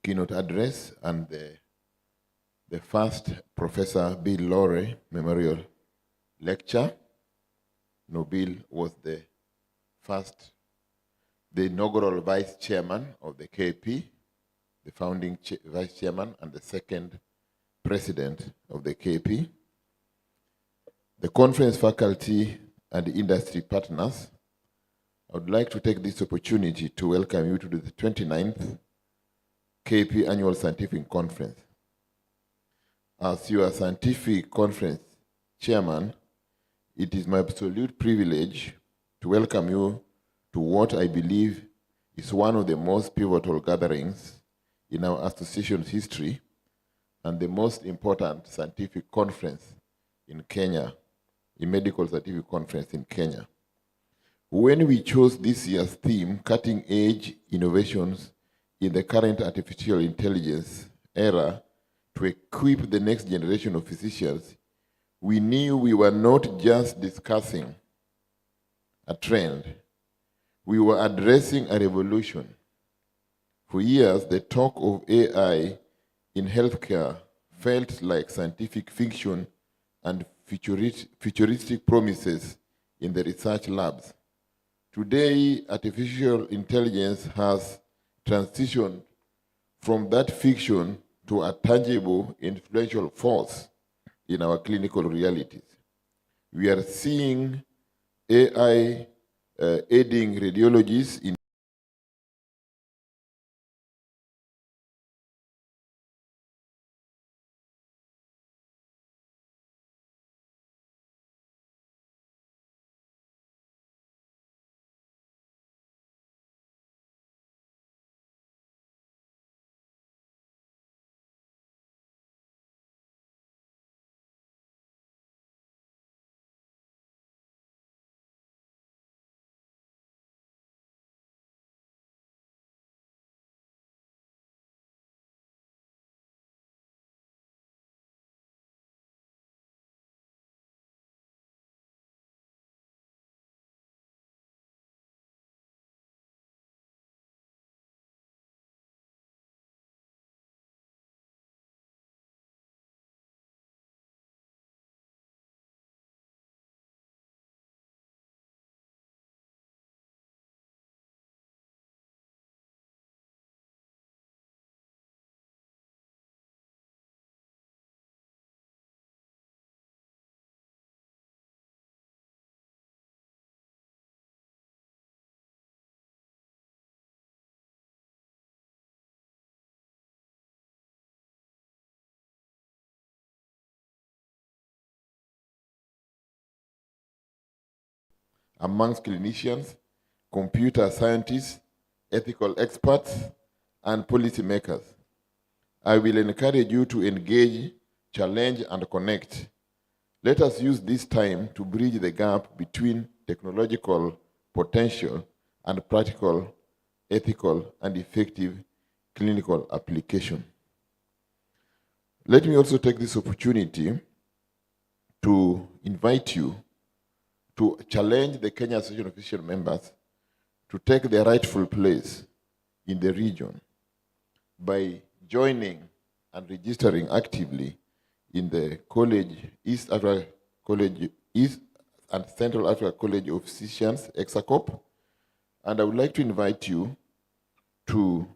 keynote address and the first Professor Bill Lorre Memorial Lecture. No, Bill was the inaugural vice chairman of the KP, the founding vice chairman and the second president of the KP. The conference faculty and industry partners, I would like to take this opportunity to welcome you to the 29th KP Annual Scientific Conference. As your scientific conference chairman, it is my absolute privilege to welcome you to what I believe is one of the most pivotal gatherings in our association's history and the most important scientific conference in Kenya, a medical scientific conference in Kenya. When we chose this year's theme, Cutting Edge Innovations in the Current Artificial Intelligence Era, to equip the next generation of physicians, we knew we were not just discussing a trend, we were addressing a revolution. For years, the talk of AI in healthcare felt like scientific fiction and futuristic promises in the research labs. Today, artificial intelligence has transitioned from that fiction to a tangible, influential force in our clinical realities. We are seeing AI aiding radiologists in amongst clinicians, computer scientists, ethical experts, and policymakers. I will encourage you to engage, challenge, and connect. Let us use this time to bridge the gap between technological potential and practical, ethical, and effective clinical application. Let me also take this opportunity to invite you to challenge the Kenya Association of Physician members to take their rightful place in the region by joining and registering actively in the East and Central Africa College of Physicians, EXACOP. And I would like to invite you to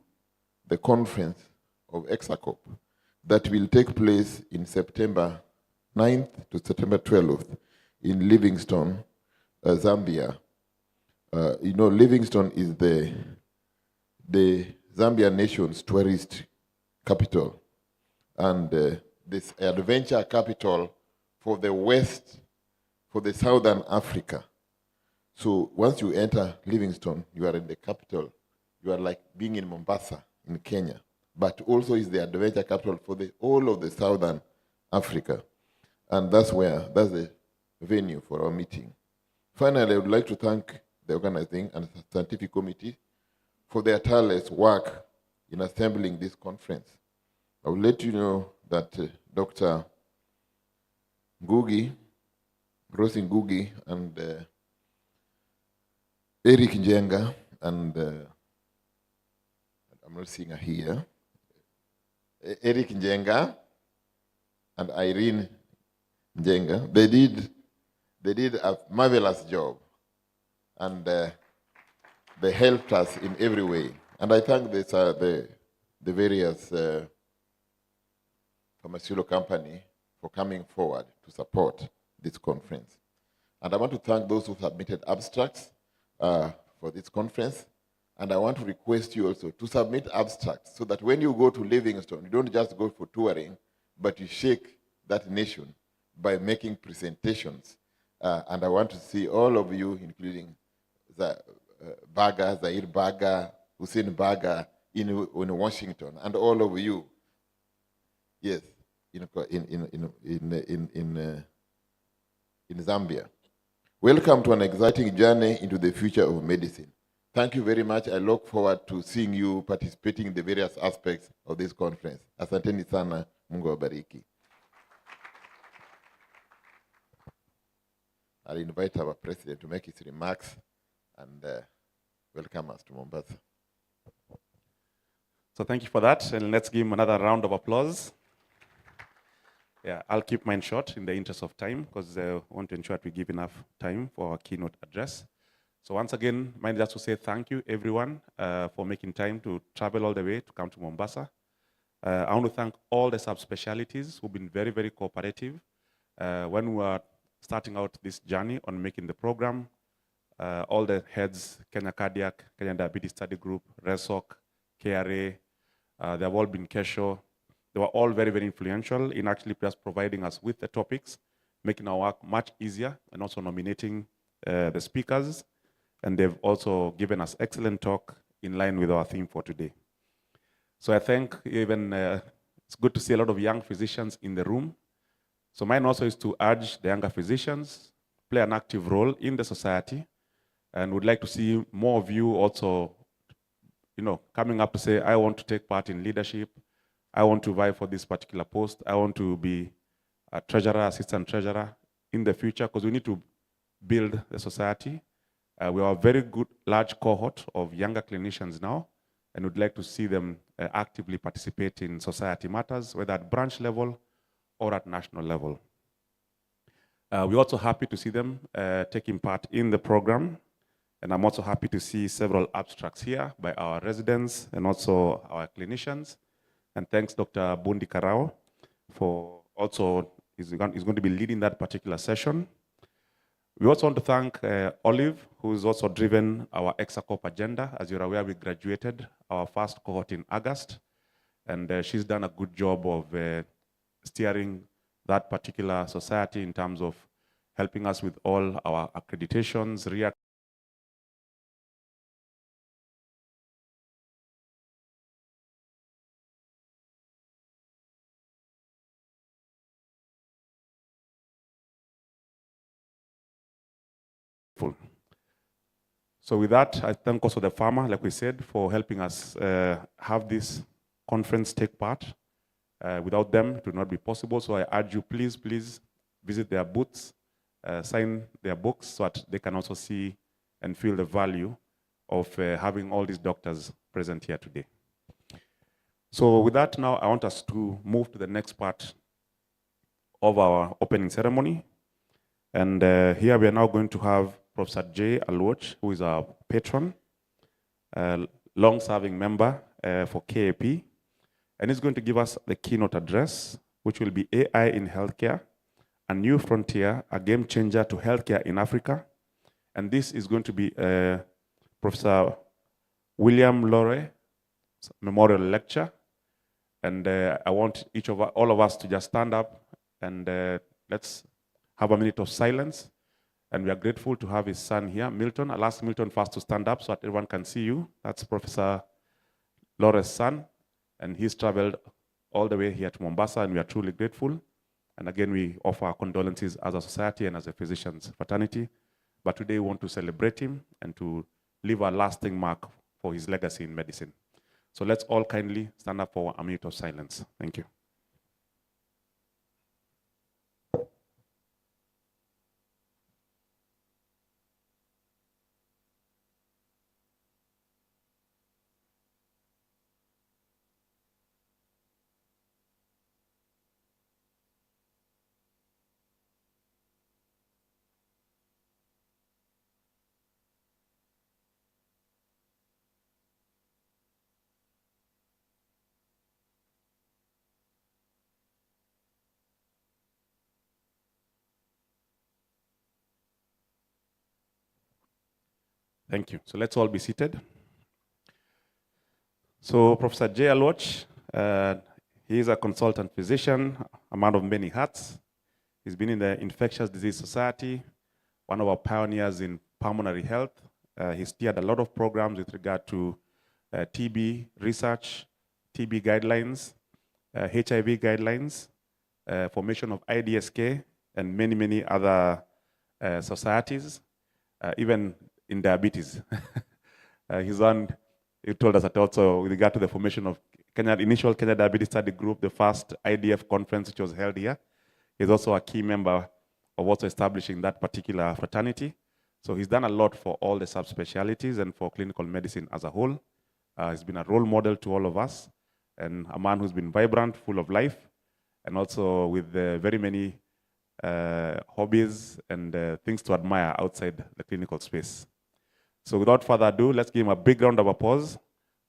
the conference of EXACOP that will take place in September 9th to September 12th in Livingstone, Zambia. Livingstone is the Zambia nation's tourist capital and this adventure capital for the West, for the Southern Africa. So once you enter Livingstone, you are in the capital. You are like being in Mombasa in Kenya, but also is the adventure capital for all of the Southern Africa. And that's the venue for our meeting. Finally, I would like to thank the organizing and scientific committee for their tireless work in assembling this conference. I will let you know that Dr. Ngugi, Rosi Ngugi, and Eric Njenga, and I'm not seeing her here, Eric Njenga and Irene Njenga. They did a marvelous job, and they helped us in every way. And I thank the various pharmaceutical company for coming forward to support this conference. And I want to thank those who submitted abstracts for this conference. And I want to request you also to submit abstracts so that when you go to Livingstone, you don't just go for touring, but you shake that nation by making presentations. And I want to see all of you, including Baga, Zair Baga, Hussein Baga in Washington, and all of you, yes, in Zambia. Welcome to an exciting journey into the future of medicine. Thank you very much. I look forward to seeing you participating in the various aspects of this conference. Asanteni sana, Mungu wabariki. I'll invite our president to make his remarks and welcome us to Mombasa. So thank you for that, and let's give him another round of applause. Yeah, I'll keep mine short in the interest of time because I want to ensure that we give enough time for our keynote address. So once again, mind just to say thank you everyone for making time to travel all the way to come to Mombasa. I want to thank all the subspecialties who've been very, very cooperative. When we were starting out this journey on making the program, all the heads, Kenya Cardiac, Kenya Diabetes Study Group, RESOC, KRA, they have all been Kesho. They were all very, very influential in actually just providing us with the topics, making our work much easier, and also nominating the speakers. And they've also given us excellent talk in line with our theme for today. So I think even it's good to see a lot of young physicians in the room. So mine also is to urge the younger physicians play an active role in the society, and would like to see more of you also, coming up to say, I want to take part in leadership. I want to vie for this particular post. I want to be a treasurer, assistant treasurer in the future, because we need to build the society. We are a very good, large cohort of younger clinicians now, and would like to see them actively participate in society matters, whether at branch level or at national level. We're also happy to see them taking part in the program, and I'm also happy to see several abstracts here by our residents and also our clinicians. And thanks, Dr. Bundi Karao, for also, is going to be leading that particular session. We also want to thank Olive, who has also driven our ExaCorp agenda. As you're aware, we graduated our first cohort in August, and she's done a good job of steering that particular society in terms of helping us with all our accreditations, So with that, I thank also the farmer, like we said, for helping us have this conference take part. Without them, it would not be possible. So I urge you, please visit their booths, sign their books so that they can also see and feel the value of having all these doctors present here today. So with that, now I want us to move to the next part of our opening ceremony. And here we are now going to have Professor Jay Aluoch, who is our patron, long-serving member for KAP, and he's going to give us the keynote address, which will be AI in Healthcare, a new frontier, a game changer to healthcare in Africa. And this is going to be Professor William Lore Memorial Lecture. And I want all of us to just stand up and let's have a minute of silence. And we are grateful to have his son here, Milton. I'll ask Milton first to stand up so that everyone can see you. That's Professor Lore's son. And he's traveled all the way here to Mombasa, and we are truly grateful. And again, we offer our condolences as a society and as a physicians fraternity. But today we want to celebrate him and to leave a lasting mark for his legacy in medicine. So let's all kindly stand up for a minute of silence. Thank you. Thank you. So let's all be seated. So Professor J. Aloch, he is a consultant physician, a man of many hats. He's been in the Infectious Disease Society, one of our pioneers in pulmonary health. He steered a lot of programs with regard to TB research, TB guidelines, HIV guidelines, formation of IDSK, and many, many other societies, even in diabetes. He told us that also with regard to the formation of initial Kenya Diabetes Study Group, the first IDF conference which was held here. He's also a key member of also establishing that particular fraternity. So he's done a lot for all the subspecialties and for clinical medicine as a whole. He's been a role model to all of us and a man who's been vibrant, full of life, and also with very many hobbies and things to admire outside the clinical space. So without further ado, let's give him a big round of applause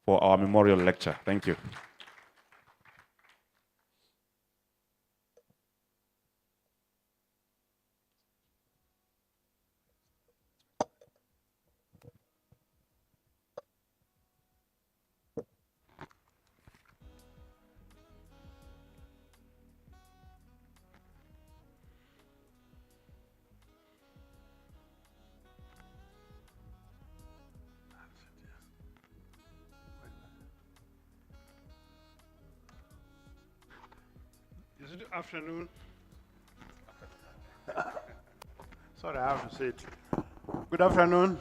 for our memorial lecture. Thank you. Is it afternoon? Sorry, I have to say it. Good afternoon.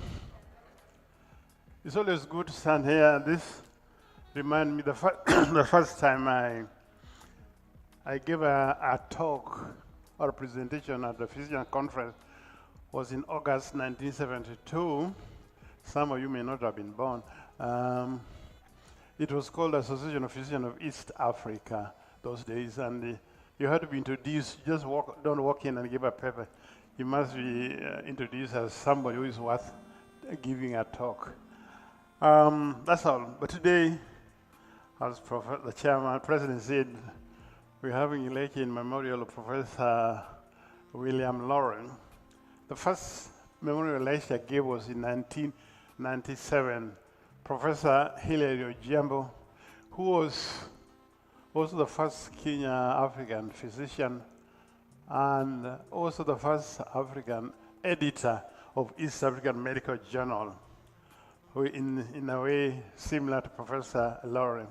It's always good to stand here. This reminds me the first time I gave a talk or a presentation at the Physician Conference was in August 1972. Some of you may not have been born. It was called Association of Physicians of East Africa those days, and you had to be introduced. Just don't walk in and give a paper. You must be introduced as somebody who is worth giving a talk. That's all. But today, as the chairman, president said, we're having a lecture in memorial of Professor William Lauren. The first memorial lecture I gave was in 1997. Professor Hilary Ojiambo, who was also the first Kenya African physician and also the first African editor of East African Medical Journal, who in a way similar to Professor Lauren.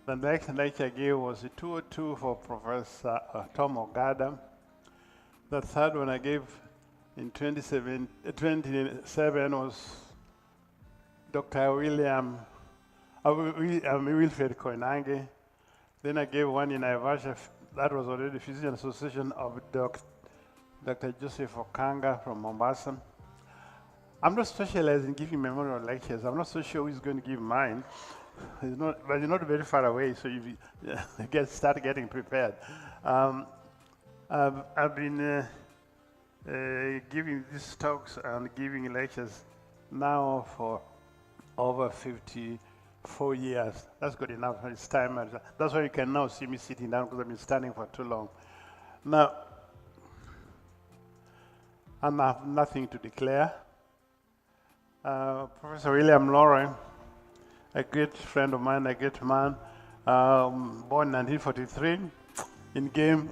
The next lecture I gave was a 202 for Professor Tom Ogada. The third one I gave in 27 was Dr. Wilfred Koinange. Then I gave one in Naivasha, that was already Physician Association of Dr. Joseph Okanga from Mombasa. I'm not specialized in giving memorial lectures. I'm not so sure who's going to give mine. But you're not very far away, so you start getting prepared. I've been giving these talks and giving lectures now for over 54 years. That's good enough. It's time. That's why you can now see me sitting down, because I've been standing for too long. Now, I have nothing to declare. Professor William Lauren, a great friend of mine, a great man, born in 1943,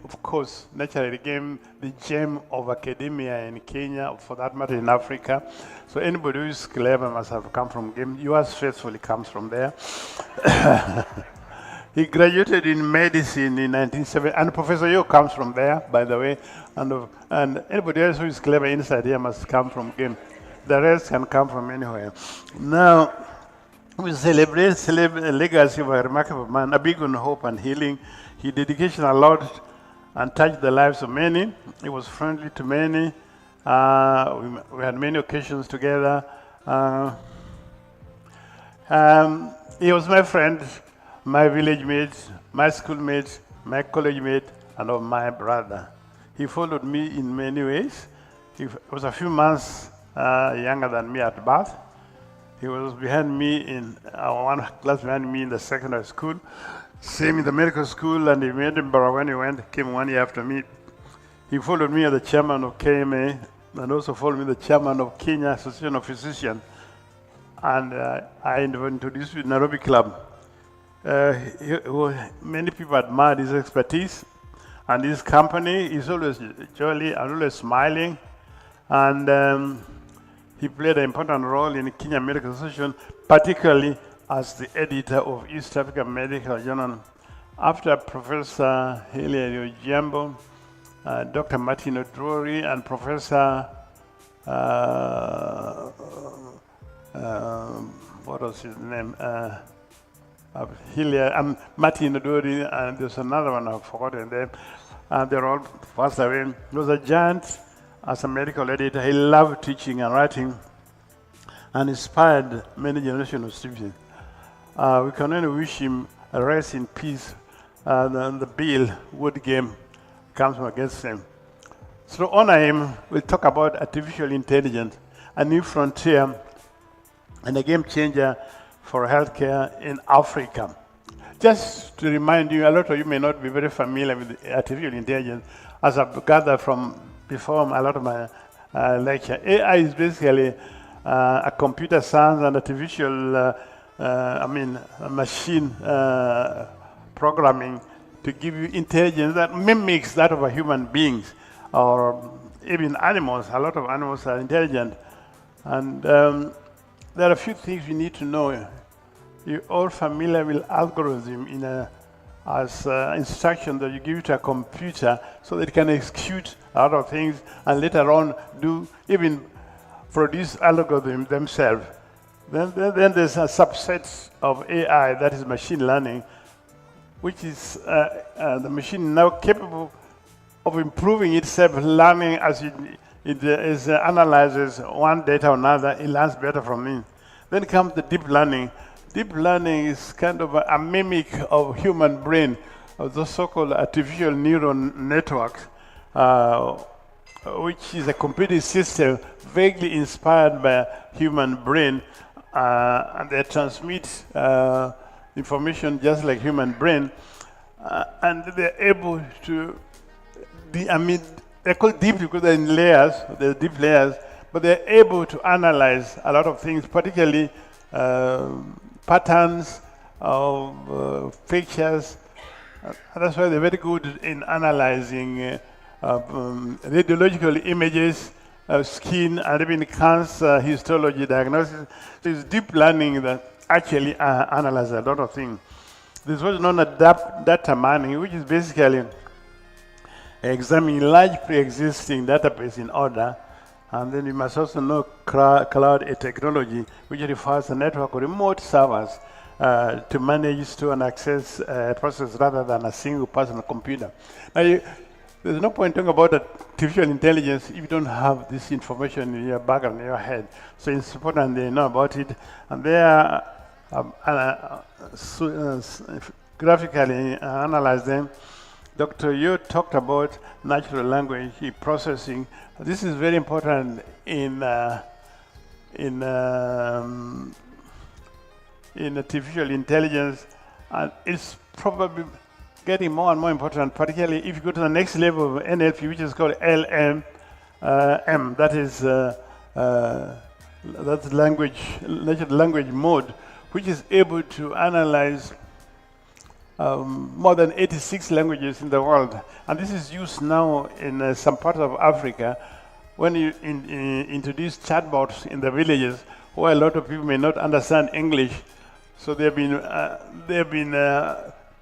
of course, naturally became the gem of academia in Kenya, for that matter in Africa. So anybody who is clever must have come from GEM. Yours faithfully comes from there. He graduated in medicine in 1970, and Professor Yo comes from there, by the way. And anybody else who is clever inside here must come from GEM. The rest can come from anywhere. Now, we celebrate the legacy of a remarkable man, a big on hope and healing. He dedication a lot and touched the lives of many. He was friendly to many. We had many occasions together. He was my friend, my village mate, my schoolmate, my college mate, and my brother. He followed me in many ways. He was a few months younger than me at birth. He was behind me in one class behind me in the secondary school. Same in the medical school, and in Edinburgh when he came 1 year after me. He followed me as the chairman of KMA, and also followed me the chairman of Kenya Association of Physicians and I introduced you to Nairobi Club. Many people admire his expertise, and his company is always jolly and always smiling. And he played an important role in the Kenya Medical Association, particularly as the editor of East African Medical Journal. After Professor Hilary Ojiambo, Dr. Martin Odrori, and Professor, what was his name? Martin Odrori, and there's another one I've forgotten them. They're all passed away. He was a giant as a medical editor. He loved teaching and writing and inspired many generations of students. We can only wish him a rest in peace. The Bill Wood game comes from against him. So to honor him, we'll talk about artificial intelligence, a new frontier and a game changer for healthcare in Africa. Just to remind you, a lot of you may not be very familiar with artificial intelligence, as I've gathered from before a lot of my lecture. AI is basically a computer science and artificial, machine programming to give you intelligence that mimics that of a human beings or even animals. A lot of animals are intelligent. And there are a few things you need to know. You're all familiar with algorithm as instruction that you give to a computer so that it can execute a lot of things and later on even produce algorithms themselves. Then there's a subset of AI, that is machine learning, which is the machine now capable of improving itself, learning as it analyzes one data or another, it learns better from it. Then comes the deep learning. Deep learning is kind of a mimic of human brain, of the so-called artificial neural networks, which is a computer system vaguely inspired by a human brain, and they transmit information just like human brain, and they're able to, they're called deep because they're in layers, they're deep layers, but they're able to analyze a lot of things, particularly patterns of pictures. That's why they're very good in analyzing radiological images, skin, and even cancer histology diagnosis. So it's deep learning that actually analyzes a lot of things. This was known as data mining, which is basically examining large pre-existing database in order. And then you must also know cloud technology, which refers to a network of remote servers to manage, store, and access process rather than a single personal computer. Now, there's no point talking about artificial intelligence if you don't have this information in your background, in your head. So it's important they know about it. And they are graphically analyze them. Dr. Yu talked about natural language processing. This is very important in artificial intelligence, and it's probably getting more and more important, particularly if you go to the next level of NLP, which is called LM, that is that's natural language mode, which is able to analyze more than 86 languages in the world. And this is used now in some parts of Africa when you introduce chatbots in the villages where a lot of people may not understand English. So they've been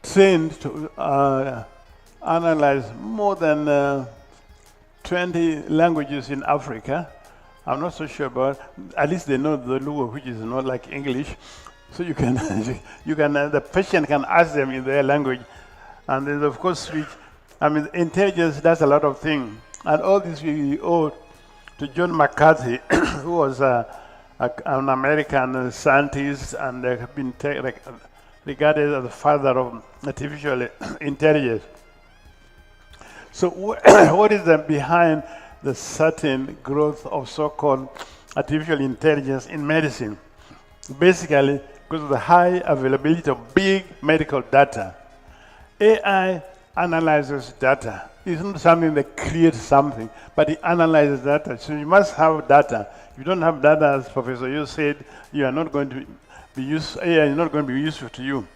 trained to analyze more than 20 languages in Africa. I'm not so sure about, at least they know the Luo, which is not like English. So you can, the patient can ask them in their language. And then of course, intelligence does a lot of things. And all this we owe to John McCarthy, who was an American scientist and have been regarded as the father of artificial intelligence. So what is behind the certain growth of so-called artificial intelligence in medicine? Basically, because of the high availability of big medical data. AI analyzes data It's not something that creates something, but it analyzes data. So you must have data. If you don't have data, as Professor Yu said, you are not going to be used. AI is not going to be useful to you.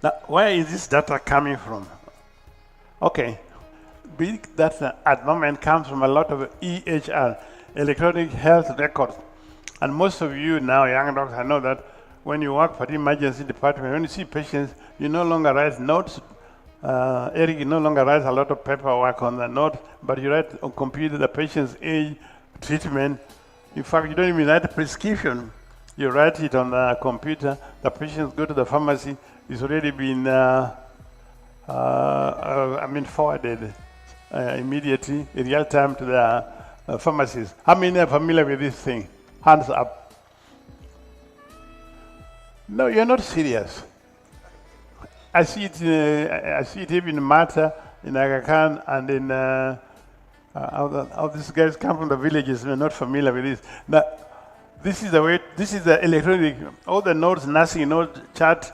Now, where is this data coming from? Okay, big data at the moment comes from a lot of EHR, electronic health records. And most of you now, young doctors, know that when you work for the emergency department, when you see patients, you no longer write notes. Eric, you no longer writes a lot of paperwork on the note, but you write on computer the patient's age, treatment. In fact, you don't even write a prescription. You write it on the computer. The patients go to the pharmacy. It's already been forwarded immediately in real time to the pharmacies. How many are familiar with this thing? Hands up. No, you're not serious. I see it even in Mata, in Aga Khan, and in all these guys come from the villages. We're not familiar with this. Now, this is the way. This is the electronic. All the notes, nursing notes, chart,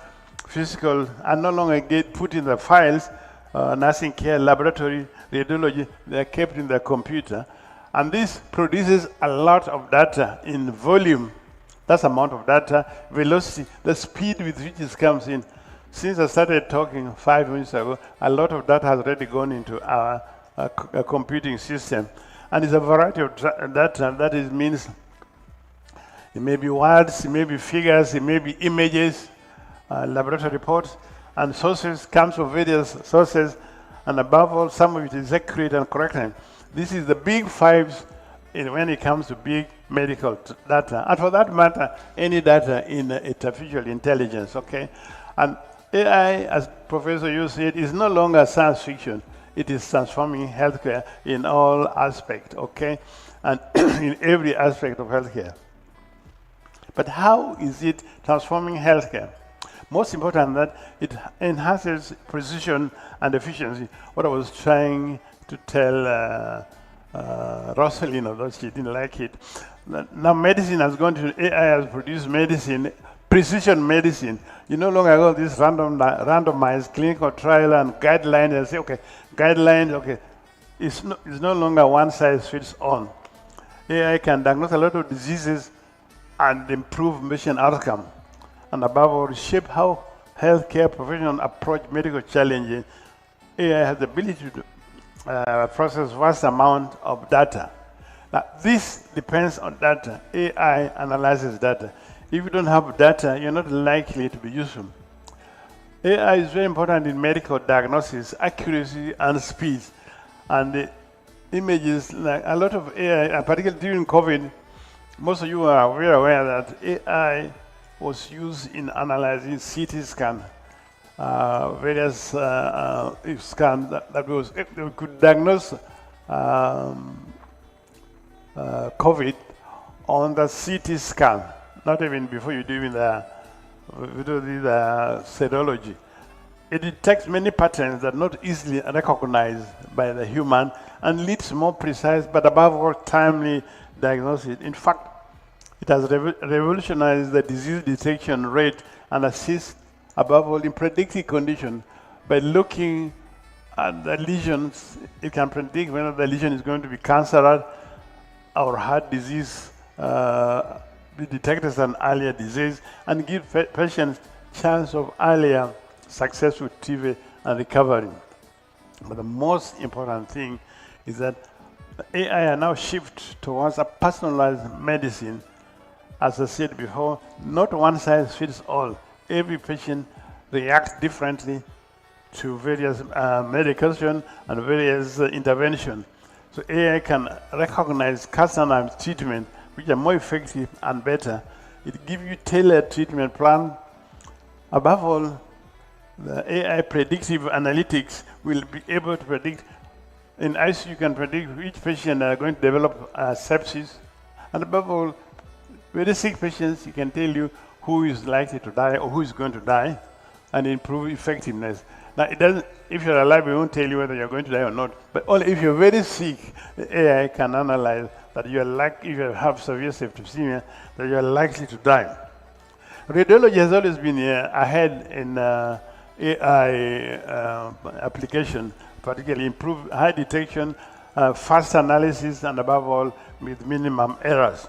physical, are no longer get put in the files. Nursing care, laboratory, radiology. They are kept in the computer, and this produces a lot of data in volume. That's amount of data, velocity, the speed with which it comes in. Since I started talking 5 minutes ago, a lot of data has already gone into our computing system. And it's a variety of data. That means it may be words, it may be figures, it may be images, laboratory reports, and sources comes from various sources. And above all, some of it is accurate and correct. This is the big fives when it comes to big medical data. And for that matter, any data in artificial intelligence, okay? And AI, as Professor Yu said, is no longer science fiction. It is transforming healthcare in all aspects, okay? And in every aspect of healthcare. But how is it transforming healthcare? Most important that it enhances precision and efficiency. What I was trying to tell Rosalind, although she didn't like it. Now medicine has gone to, AI has produced medicine, precision medicine. You no longer go this randomized clinical trial and guidelines and say, okay, guidelines, okay. It's no longer one size fits all. AI can diagnose a lot of diseases and improve patient outcome. And above all, shape how healthcare professionals approach medical challenges. AI has the ability to process vast amount of data. Now, this depends on data. AI analyzes data. If you don't have data, you're not likely to be useful. AI is very important in medical diagnosis, accuracy, and speed. And the images, like a lot of AI, particularly during COVID, most of you are very aware that AI was used in analyzing CT scan, various scans that we could diagnose COVID on the CT scan, not even before you do the serology. It detects many patterns that are not easily recognized by the human and leads to more precise, but above all, timely diagnosis. In fact, it has revolutionized the disease detection rate and assists, above all, in predicting condition. By looking at the lesions, it can predict whether the lesion is going to be cancerous or heart disease, be detected as an earlier disease, and give patients chance of earlier successful treatment and recovery. But the most important thing is that the AI are now shift towards a personalized medicine. As I said before, not one size fits all. Every patient reacts differently to various medication and various interventions. So AI can recognize customized treatment which are more effective and better. It gives you tailored treatment plan. Above all, the AI predictive analytics will be able to predict. In ICU, you can predict which patient are going to develop sepsis. And above all, very sick patients, you can tell you who is likely to die or who is going to die and improve effectiveness. Now, it doesn't, if you're alive, it won't tell you whether you're going to die or not. But only if you're very sick, the AI can analyze that you're likely, if you have severe septicemia, that you're likely to die. Radiology has always been ahead in AI application, particularly improve high detection, fast analysis, and above all, with minimum errors.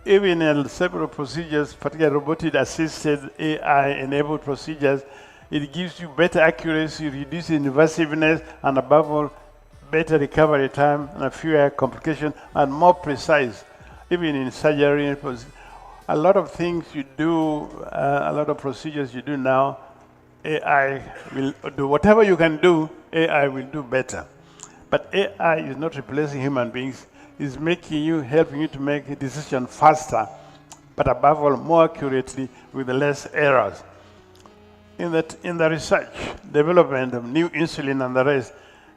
Even in several procedures, particularly robotic-assisted AI-enabled procedures, it gives you better accuracy, reduces invasiveness, and above all, better recovery time and fewer complications, and more precise. Even in surgery, a lot of things you do, a lot of procedures you do now, AI will do. Whatever you can do, AI will do better. But AI is not replacing human beings. It's making you, helping you to make a decision faster, but above all, more accurately with less errors. In the research, development of new insulin and the rest,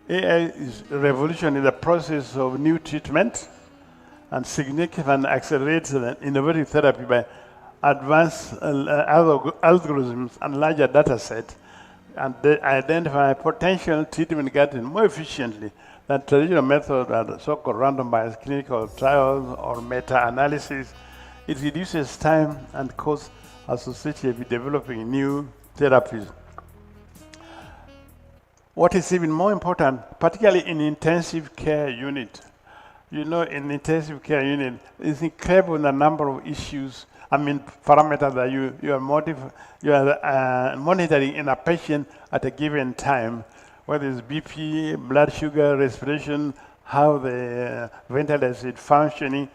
AI is revolutionizing the process of new treatment and significantly accelerates innovative therapy by advanced algorithms and larger data sets, and they identify potential treatment guidelines more efficiently than traditional methods are so-called randomized clinical trials or meta-analysis. It reduces time and cost associated with developing new therapies. What is even more important, particularly in intensive care unit, in intensive care unit, it's incredible the number of issues, parameters that you are monitoring in a patient at a given time, whether it's BP, blood sugar, respiration, how the ventilator is functioning.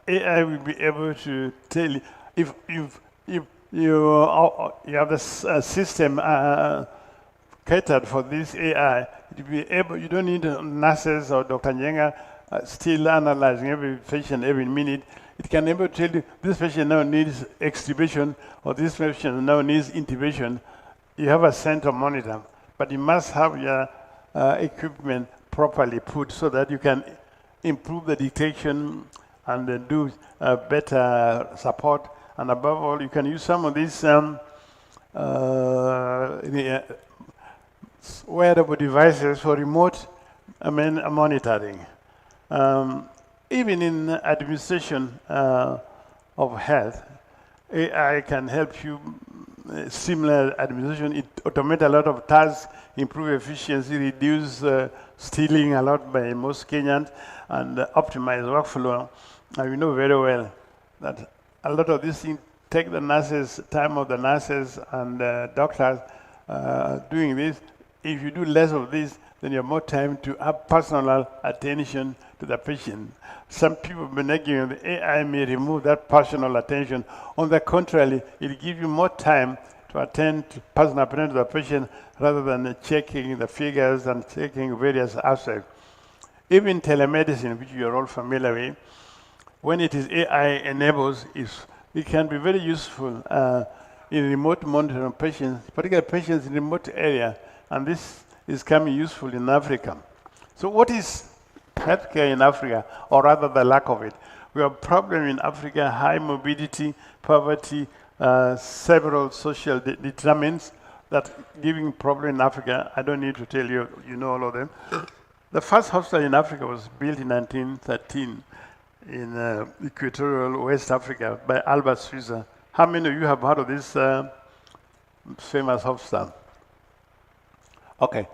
AI will be able to tell you if you have the system catered for this AI. To be able, you don't need nurses or Dr. Nyenga still analyzing every patient every minute. It can able to tell you this patient now needs extubation or this patient now needs intubation. You have a center monitor, but you must have your equipment properly put so that you can improve the detection and do better support. And above all, you can use some of these wearable devices for remote monitoring. Even in administration of health, AI can help you similar administration. It automates a lot of tasks, improve efficiency, reduce stealing a lot by most Kenyans, and optimize workflow. And we know very well that a lot of these things take the nurses, time of the nurses and doctors doing this. If you do less of this, then you have more time to have personal attention to the patient. Some people have been arguing the AI may remove that personal attention. On the contrary, it gives you more time to attend to personal attention to the patient rather than checking the figures and checking various aspects. Even telemedicine, which you are all familiar with, when it is AI-enabled, it can be very useful in remote monitoring of patients, particularly patients in remote area, and this is coming useful in Africa. So what is healthcare in Africa, or rather the lack of it? We have a problem in Africa, high morbidity, poverty, several social determinants that giving problem in Africa. I don't need to tell you, you know all of them. The first hospital in Africa was built in 1913 in equatorial West Africa by Albert Switzer. How many of you have heard of this famous hospital? Okay.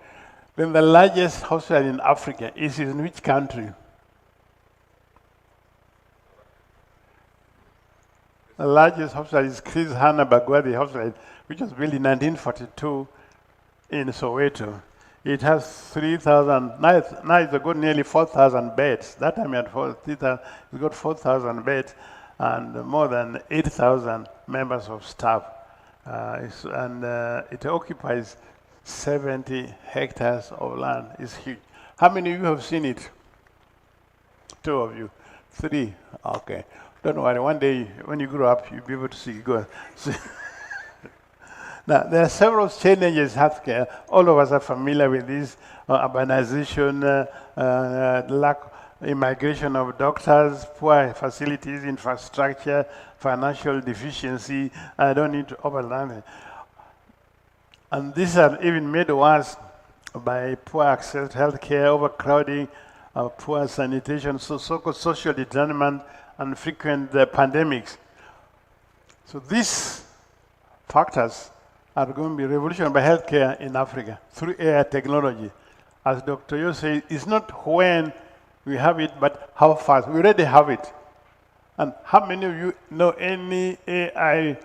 Then the largest hospital in Africa is in which country? The largest hospital is Chris Hani Bagwadi Hospital, which was built in 1942 in Soweto. It has 3,000, now it's got nearly 4,000 beds. That time it had it's got 4,000 beds and more than 8,000 members of staff. It occupies 70 hectares of land. It's huge. How many of you have seen it? 2 of you. 3. Okay. Don't worry. One day when you grow up, you'll be able to see. Go see. Now, there are several challenges in healthcare. All of us are familiar with this. Urbanization, lack, immigration of doctors, poor facilities, infrastructure, financial deficiency. I don't need to overland it. And these are even made worse by poor access to healthcare, overcrowding, poor sanitation, so-called social determinant, and frequent pandemics. So these factors are going to be revolutionized by healthcare in Africa through AI technology. As Dr. Yo said, it's not when we have it, but how fast. We already have it. And how many of you know any AI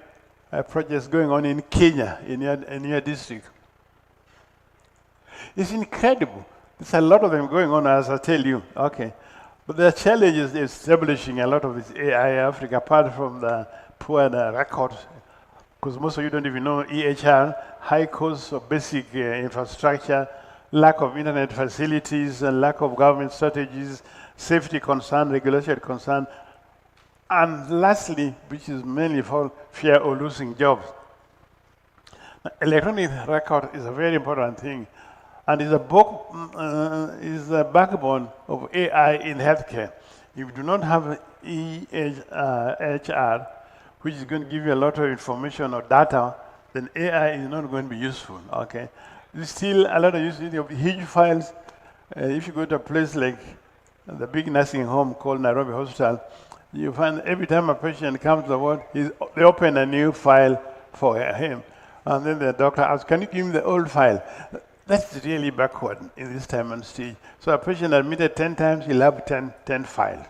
projects going on in Kenya, in your district? It's incredible. There's a lot of them going on, as I tell you. Okay. But the challenge is establishing a lot of this AI Africa, apart from the poor records, because most of you don't even know EHR, high cost of basic infrastructure, lack of internet facilities, and lack of government strategies, safety concern, regulatory concern, and lastly, which is mainly for fear of losing jobs. Electronic record is a very important thing, and is the backbone of AI in healthcare. If you do not have EHR, which is going to give you a lot of information or data, then AI is not going to be useful, okay? There's still a lot of use of huge files. If you go to a place like the big nursing home called Nairobi Hospital, you find every time a patient comes to the ward, they open a new file for him. And then the doctor asks, can you give me the old file? That's really backward in this time and stage. So a patient admitted 10 times, he'll have 10 files.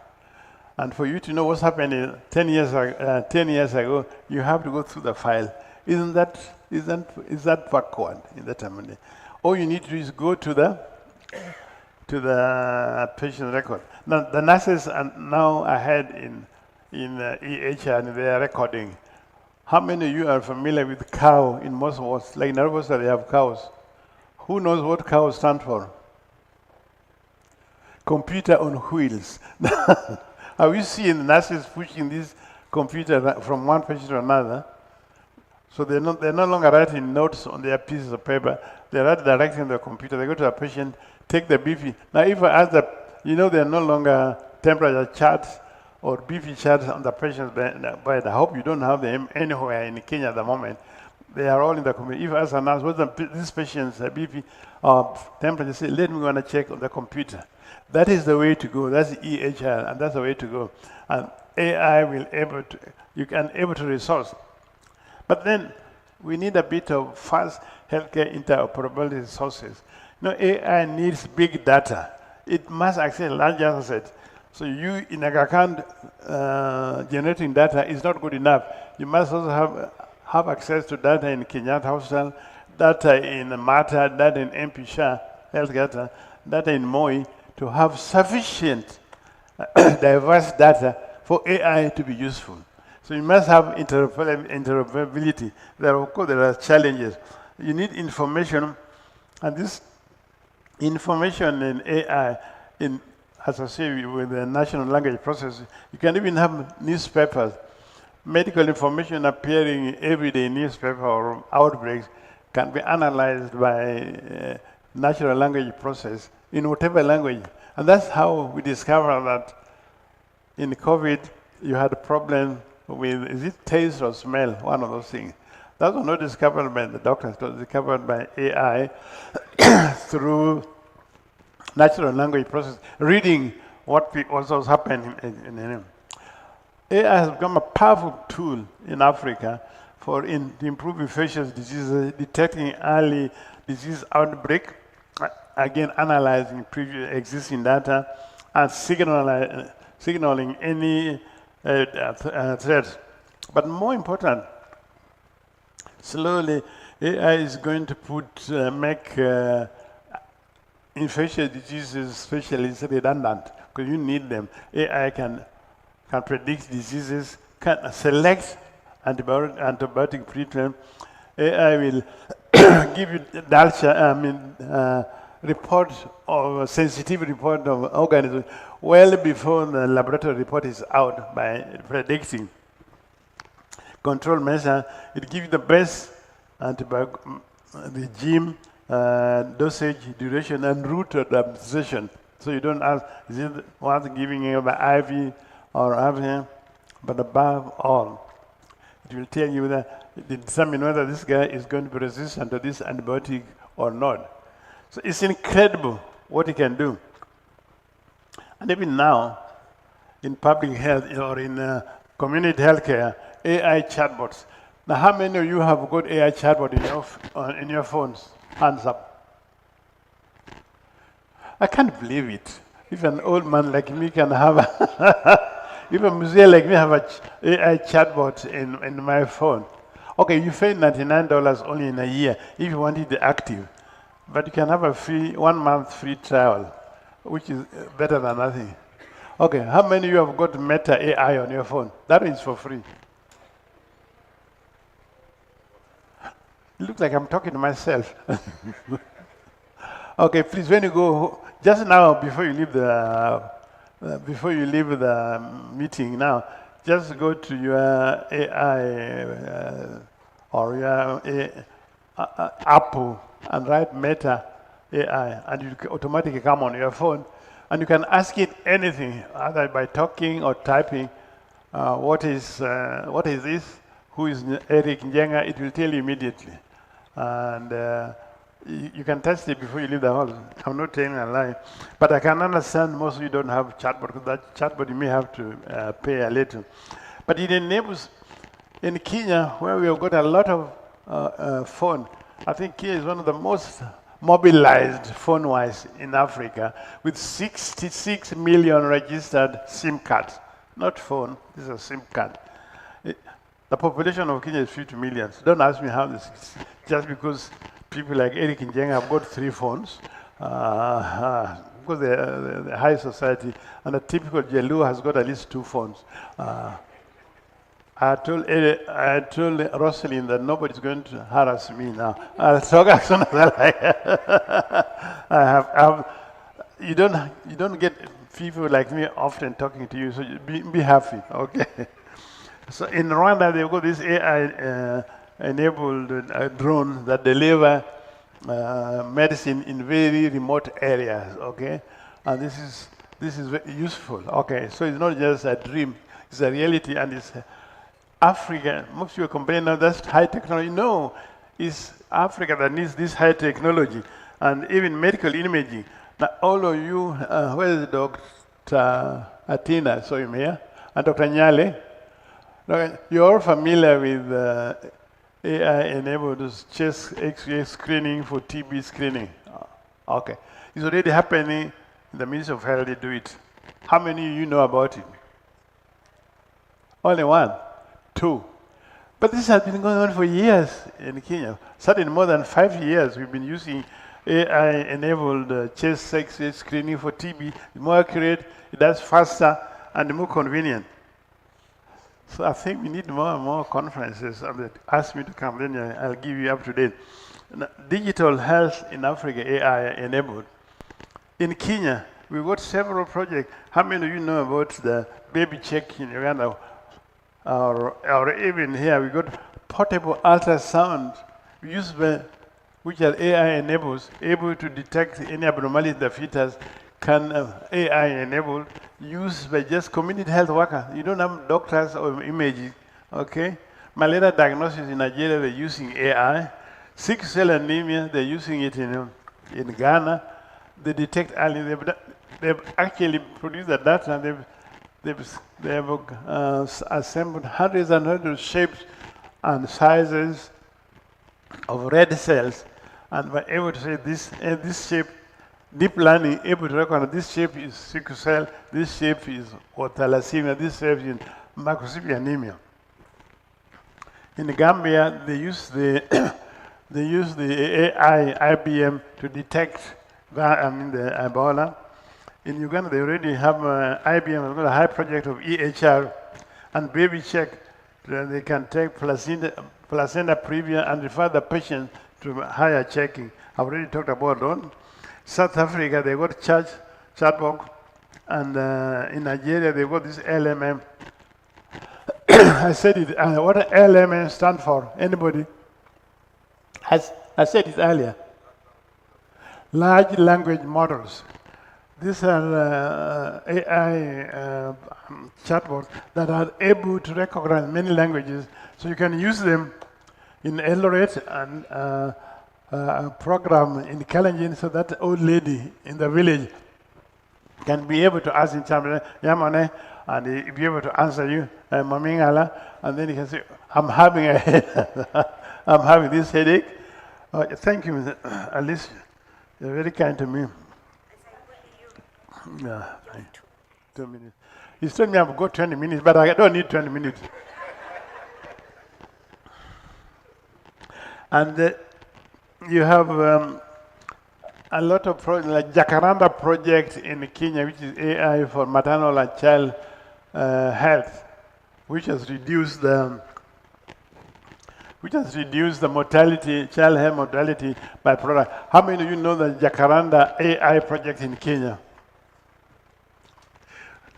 And for you to know what's happening 10 years ago, you have to go through the file. Is that backward in that time and day? All you need to do is go to the patient record. Now the nurses are now ahead in EHR and they are recording. How many of you are familiar with cow in most wards? Like in Nairobi, they have cows. Who knows what cow stands for? Computer on wheels. Have you seen nurses pushing this computer from one patient to another? So they're no longer writing notes on their pieces of paper. They write directly on the computer. They go to a patient, take the BP. Now, if I ask they're no longer temperature charts or BP charts on the patient's bed. I hope you don't have them anywhere in Kenya at the moment. They are all in the computer. If I ask a nurse, what's this patient's BP or temperature, say, let me go and check on the computer. That is the way to go. That's EHR, and that's the way to go. And AI you can able to resource. But then we need a bit of fast healthcare interoperability resources. AI needs big data. It must access large data sets. So you in Aga Khan generating data is not good enough. You must also have access to data in Kenyatta Hospital, data in Mata, data in MP Shah, health data in Moi, to have sufficient diverse data for AI to be useful. So you must have interoperability. Of course, there are challenges. You need information, and this information in AI, as I say, with the natural language processing, you can even have newspapers. Medical information appearing in everyday newspaper or outbreaks can be analyzed by natural language process in whatever language. And that's how we discovered that in COVID, you had a problem with, is it taste or smell? One of those things. That was not discovered by the doctors, it was discovered by AI through natural language process, reading what was happening in him. AI has become a powerful tool in Africa for improving infectious diseases, detecting early disease outbreak, again analyzing previous existing data, and signaling any threats. But more important, slowly AI is going to make infectious diseases, especially redundant, because you need them. AI can predict diseases, can select antibiotic treatment. AI will give you report of sensitivity report of organisms well before the laboratory report is out by predicting. Control measure, it gives you the best antibiotic regime, dosage, duration, and route of administration. So you don't ask, is it worth giving you by IV or IV? But above all, it will tell you that determine whether this guy is going to be resistant to this antibiotic or not. So it's incredible what it can do. And even now, in public health or in community healthcare, AI chatbots. Now, how many of you have got AI chatbot in your phones? Hands up. I can't believe it. If an old man like me can have, if a museum like me have a AI chatbot in my phone. Okay, you pay $99 only in a year if you want it active. But you can have a 1 month free trial, which is better than nothing. Okay, how many of you have got Meta AI on your phone? That is for free. It looks like I'm talking to myself. Okay, please, when you go, just now before you leave the meeting now, just go to your AI or your Apple and write Meta AI, and it will automatically come on your phone, and you can ask it anything, either by talking or typing. What is this? Who is Eric Njenga? It will tell you immediately. And you can test it before you leave the hall. I'm not telling a lie. But I can understand most of you don't have chatbot, because that chatbot you may have to pay a little. But it enables, in Kenya, where we have got a lot of phone, I think Kenya is one of the most mobilized phone-wise in Africa, with 66 million registered SIM cards. Not phone, this is a SIM card. The population of Kenya is 50 million. So don't ask me how this is. Just because people like Eric Njenga have got 3 phones, because they're high society, and a typical Jaluo has got at least 2 phones. I told Rosalind that nobody's going to harass me now. I'll talk as soon as I like. You don't get people like me often talking to you, so be happy, okay? So in Rwanda, they've got this AI-enabled drone that deliver medicine in very remote areas, okay? And this is very useful, okay? So it's not just a dream, it's a reality, and it's Africa. Most people complain now that's high technology. No, it's Africa that needs this high technology, and even medical imaging. Now, all of you, where is Dr. Atina? So you here, and Dr. Nyale. You're all familiar with AI-enabled chest X-ray screening for TB screening. Okay, it's already happening. The Ministry of Health, they do it. How many of you know about it? Only 1, 2. But this has been going on for years in Kenya. Certainly more than 5 years we've been using AI-enabled chest X-ray screening for TB. It's more accurate, it does faster, and more convenient. So I think we need more and more conferences. Ask me to come, then I'll give you up to date. Now, digital health in Africa, AI-enabled. In Kenya, we've got several projects. How many of you know about the baby check in Uganda? Or even here, we got portable ultrasound which are AI-enabled, able to detect any abnormality in the fetus, can AI-enabled, used by just community health workers. You don't have doctors or imaging, okay? Malaria diagnosis in Nigeria, they're using AI. Sickle cell anemia, they're using it in Ghana. They detect early. They've actually produced the data. They have assembled hundreds and hundreds of shapes and sizes of red cells, and were able to say this shape, deep learning, able to recognize this shape is sickle cell, this shape is thalassemia, this shape is microcephaly anemia. In Gambia, they use the AI IBM to detect the Ebola. In Uganda, they already have IBM has got a high project of EHR and baby check. They can take placenta previa and refer the patient to higher checking. I've already talked about that. South Africa, they got chatbot, and in Nigeria, they got this LMM. I said it. What does LMM stand for? Anybody? I said it earlier. Large language models. These are AI chatbots that are able to recognize many languages, so you can use them in Eldoret and program in Kalenjin, so that old lady in the village can be able to ask in Chamberlain, Yamane, and he'll be able to answer you, Mamingala, and then he can say, I'm having a headache. I'm having this headache. Thank you, Alice. You're very kind to me. Yeah, 2 minutes. He's telling me I've got 20 minutes, but I don't need 20 minutes. And you have a lot of projects, like Jacaranda project in Kenya, which is AI for maternal and child health, which has reduced the mortality, child health mortality by product. How many of you know the Jacaranda AI project in Kenya?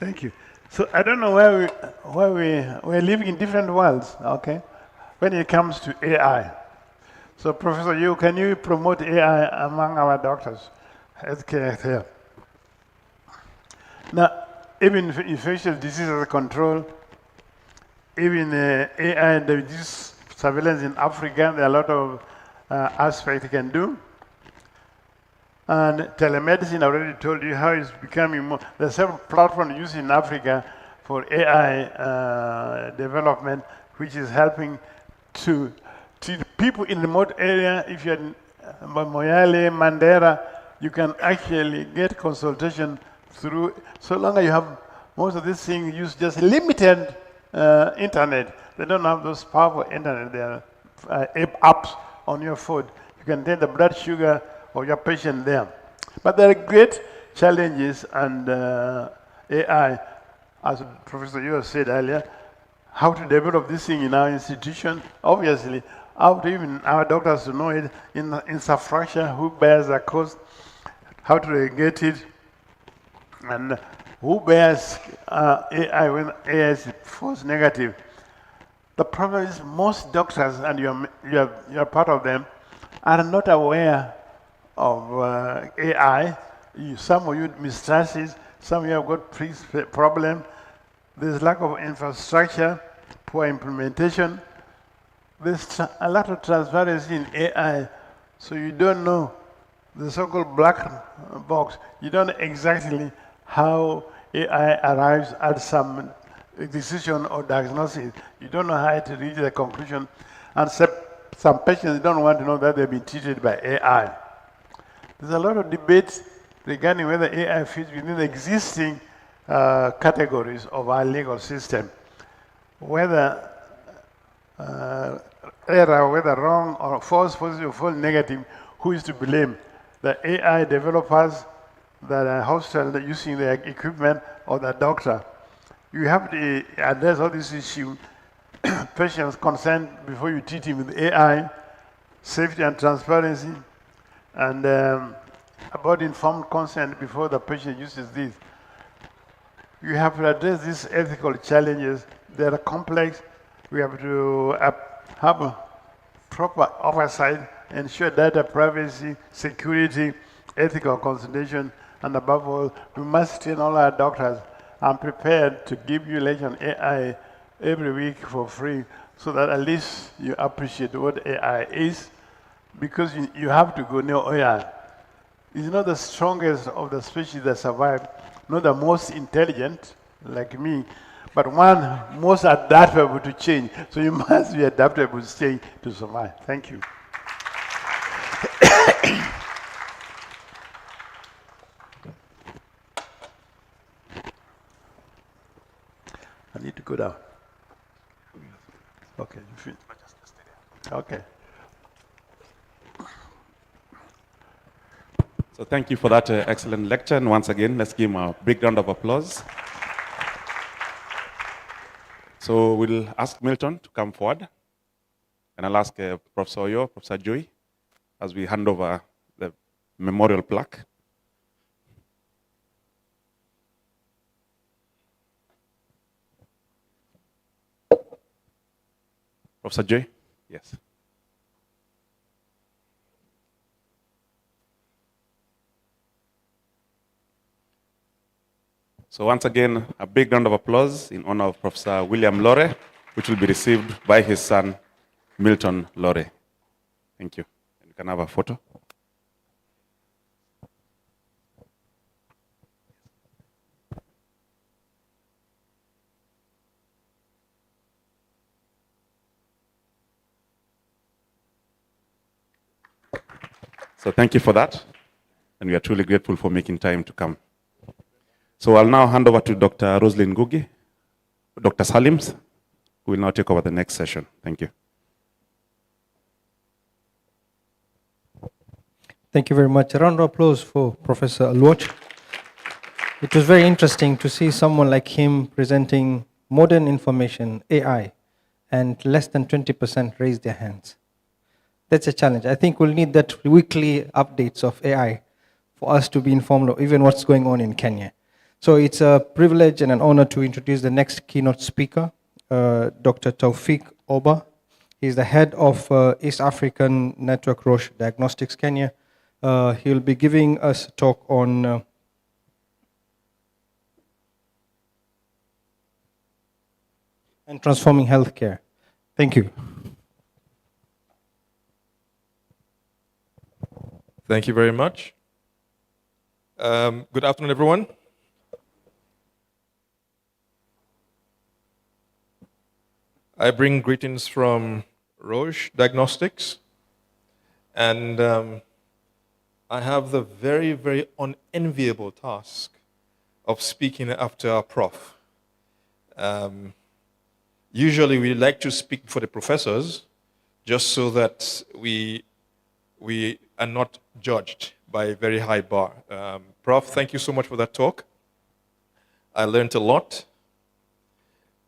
Thank you. So I don't know we're living in different worlds, okay, when it comes to AI. So Professor Yu, can you promote AI among our doctors, healthcare here? Now, even infectious diseases control, even AI and disease surveillance in Africa, there are a lot of aspects it can do. And telemedicine, I already told you how it's becoming more. There's several platforms used in Africa for AI development, which is helping to people in remote area. If you're in Moyale, Mandera, you can actually get consultation through, so long as you have most of these things use just limited internet. They don't have those powerful internet. There are apps on your phone. You can take the blood sugar of your patient there. But there are great challenges, and AI, as Professor Yu said earlier, how to develop this thing in our institution. Obviously, how to even our doctors to know it in infrastructure, who bears the cost, how to regulate it, and who bears AI when AI is false negative. The problem is most doctors, and you're part of them, are not aware of AI. Some of you mistrust it, some of you have got problem. There's lack of infrastructure, poor implementation. There's a lot of transparency in AI, so you don't know the so-called black box. You don't know exactly how AI arrives at some decision or diagnosis. You don't know how to reach the conclusion. And some patients don't want to know that they've been treated by AI. There's a lot of debate regarding whether AI fits within the existing categories of our legal system. Whether error, whether wrong or false positive or false negative, who is to blame? The AI developers that are hostile using their equipment, or the doctor? You have to address all these issues. Patient's consent before you treat him with AI, safety and transparency, and about informed consent before the patient uses this. You have to address these ethical challenges. They are complex. We have to have a proper oversight, ensure data privacy, security, ethical consideration, and above all, we must train all our doctors. I'm prepared to give you lecture on AI every week for free, so that at least you appreciate what AI is, because you have to go near AI. It's not the strongest of the species that survive, not the most intelligent, like me, but one most adaptable to change. So you must be adaptable to change to survive. Thank you. I need to go down. Okay, you feel. Okay. So thank you for that excellent lecture. And once again, let's give him a big round of applause. So we'll ask Milton to come forward. And I'll ask Professor Oyo, Professor Joy, as we hand over the memorial plaque. Professor Joy? Yes. So once again, a big round of applause in honor of Professor William Lore, which will be received by his son, Milton Lore. Thank you. And you can have a photo. So thank you for that. And we are truly grateful for making time to come. So I'll now hand over to Dr. Rosalind Ngugi, Dr. Salims, who will now take over the next session. Thank you. Thank you very much. A round of applause for Professor Aluoch. It was very interesting to see someone like him presenting modern information, AI, and less than 20% raise their hands. That's a challenge. I think we'll need that weekly updates of AI for us to be informed of even what's going on in Kenya. So it's a privilege and an honor to introduce the next keynote speaker, Dr. Taufik Oba. He's the head of East African Network Roche Diagnostics Kenya. He'll be giving us a talk on and transforming healthcare. Thank you. Thank you very much. Good afternoon, everyone. I bring greetings from Roche Diagnostics, and I have the very, very unenviable task of speaking after our prof. Usually we like to speak for the professors just so that we are not judged by a very high bar. Prof, thank you so much for that talk. I learned a lot.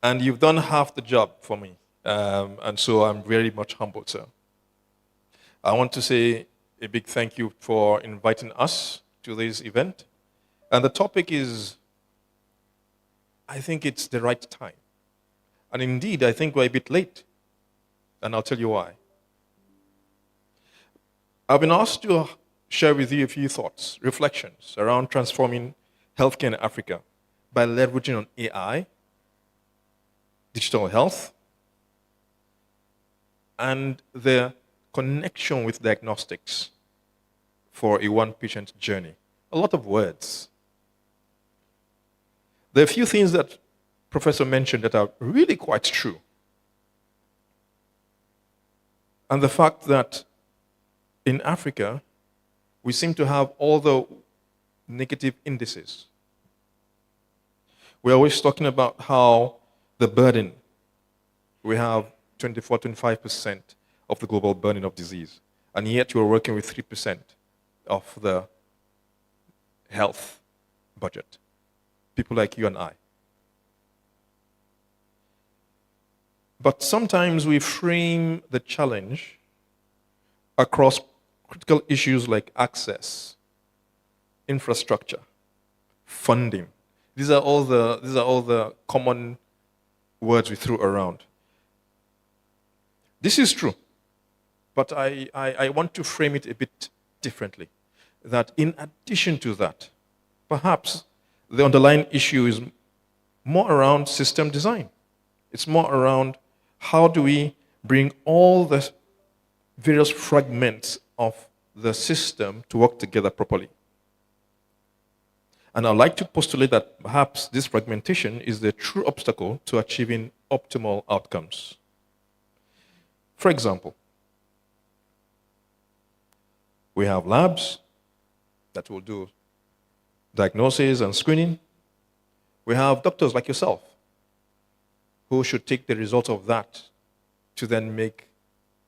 And you've done half the job for me. And so I'm very much humbled, sir. I want to say a big thank you for inviting us to this event. And the topic is, I think it's the right time. And indeed, I think we're a bit late. And I'll tell you why. I've been asked to share with you a few thoughts, reflections around transforming healthcare in Africa by leveraging on AI, digital health, and the connection with diagnostics for a one-patient journey. A lot of words. There are a few things that Professor mentioned that are really quite true. And the fact that in Africa, we seem to have all the negative indices. We're always talking about how the burden, we have 24, 25% of the global burden of disease. And yet we're working with 3% of the health budget. People like you and I. But sometimes we frame the challenge across critical issues like access, infrastructure, funding. These are all the common words we threw around. This is true, but I want to frame it a bit differently. That in addition to that, perhaps the underlying issue is more around system design. It's more around how do we bring all the various fragments of the system to work together properly. And I'd like to postulate that perhaps this fragmentation is the true obstacle to achieving optimal outcomes. For example, we have labs that will do diagnosis and screening. We have doctors like yourself who should take the results of that to then make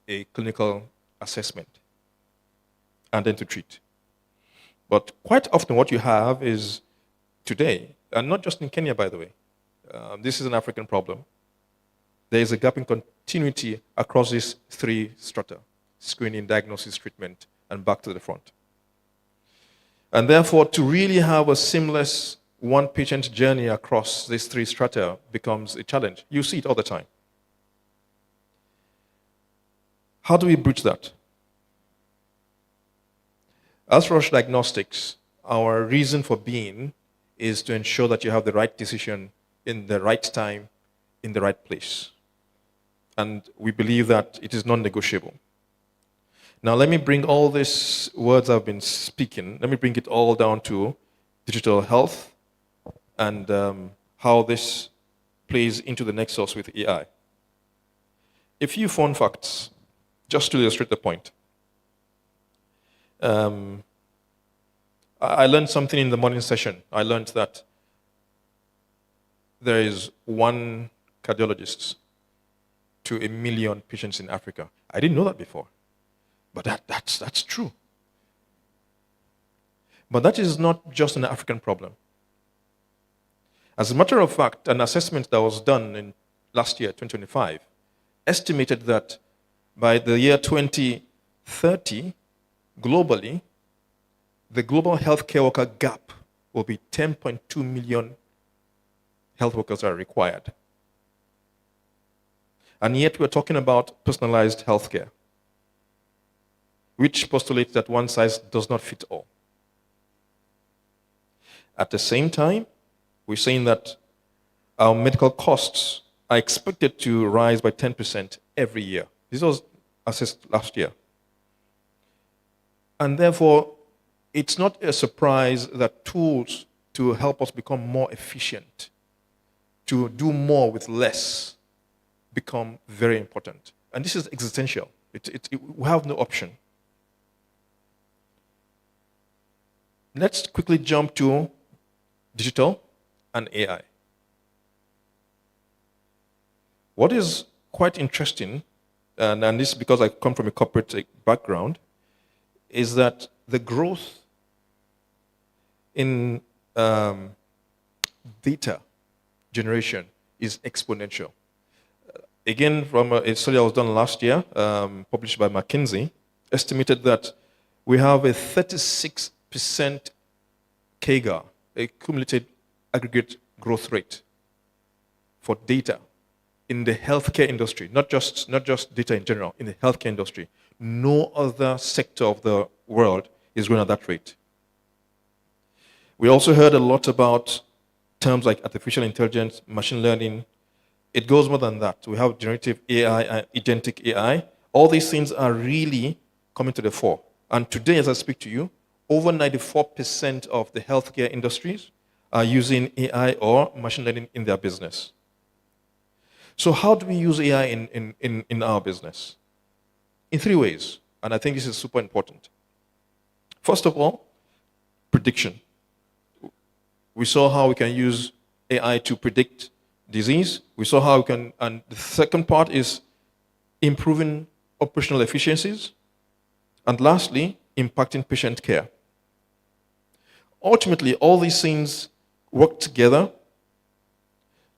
a clinical assessment and then to treat. But quite often what you have is today, and not just in Kenya, by the way, this is an African problem. There is a gap in continuity across these three strata: screening, diagnosis, treatment, and back to the front. And therefore, to really have a seamless one-patient journey across these three strata becomes a challenge. You see it all the time. How do we bridge that? As Roche Diagnostics, our reason for being is to ensure that you have the right decision in the right time, in the right place. And we believe that it is non-negotiable. Now let me bring all these words I've been speaking, let me bring it all down to digital health and how this plays into the nexus with AI. A few fun facts, just to illustrate the point. I learned something in the morning session. I learned that there is one cardiologist to 1 million patients in Africa. I didn't know that before, but that's true. But that is not just an African problem. As a matter of fact, an assessment that was done in last year, 2025, estimated that by the year 2030, globally, the global healthcare worker gap will be 10.2 million health workers are required. And yet we're talking about personalized healthcare, which postulates that one size does not fit all. At the same time, we're saying that our medical costs are expected to rise by 10% every year. This was assessed last year. And therefore, it's not a surprise that tools to help us become more efficient, to do more with less, become very important. And this is existential. We have no option. Let's quickly jump to digital and AI. What is quite interesting, and this is because I come from a corporate background, is that the growth in data generation is exponential. Again, from a study that was done last year, published by McKinsey, estimated that we have a 36% CAGR, a cumulative aggregate growth rate for data in the healthcare industry, not just data in general, in the healthcare industry. No other sector of the world is growing at that rate. We also heard a lot about terms like artificial intelligence, machine learning. It goes more than that. We have generative AI and agentic AI. All these things are really coming to the fore. And today, as I speak to you, over 94% of the healthcare industries are using AI or machine learning in their business. So how do we use AI in our business? In 3 ways, and I think this is super important. First of all, prediction. We saw how we can use AI to predict disease. We saw how we can, and the second part is improving operational efficiencies. And lastly, impacting patient care. Ultimately, all these things work together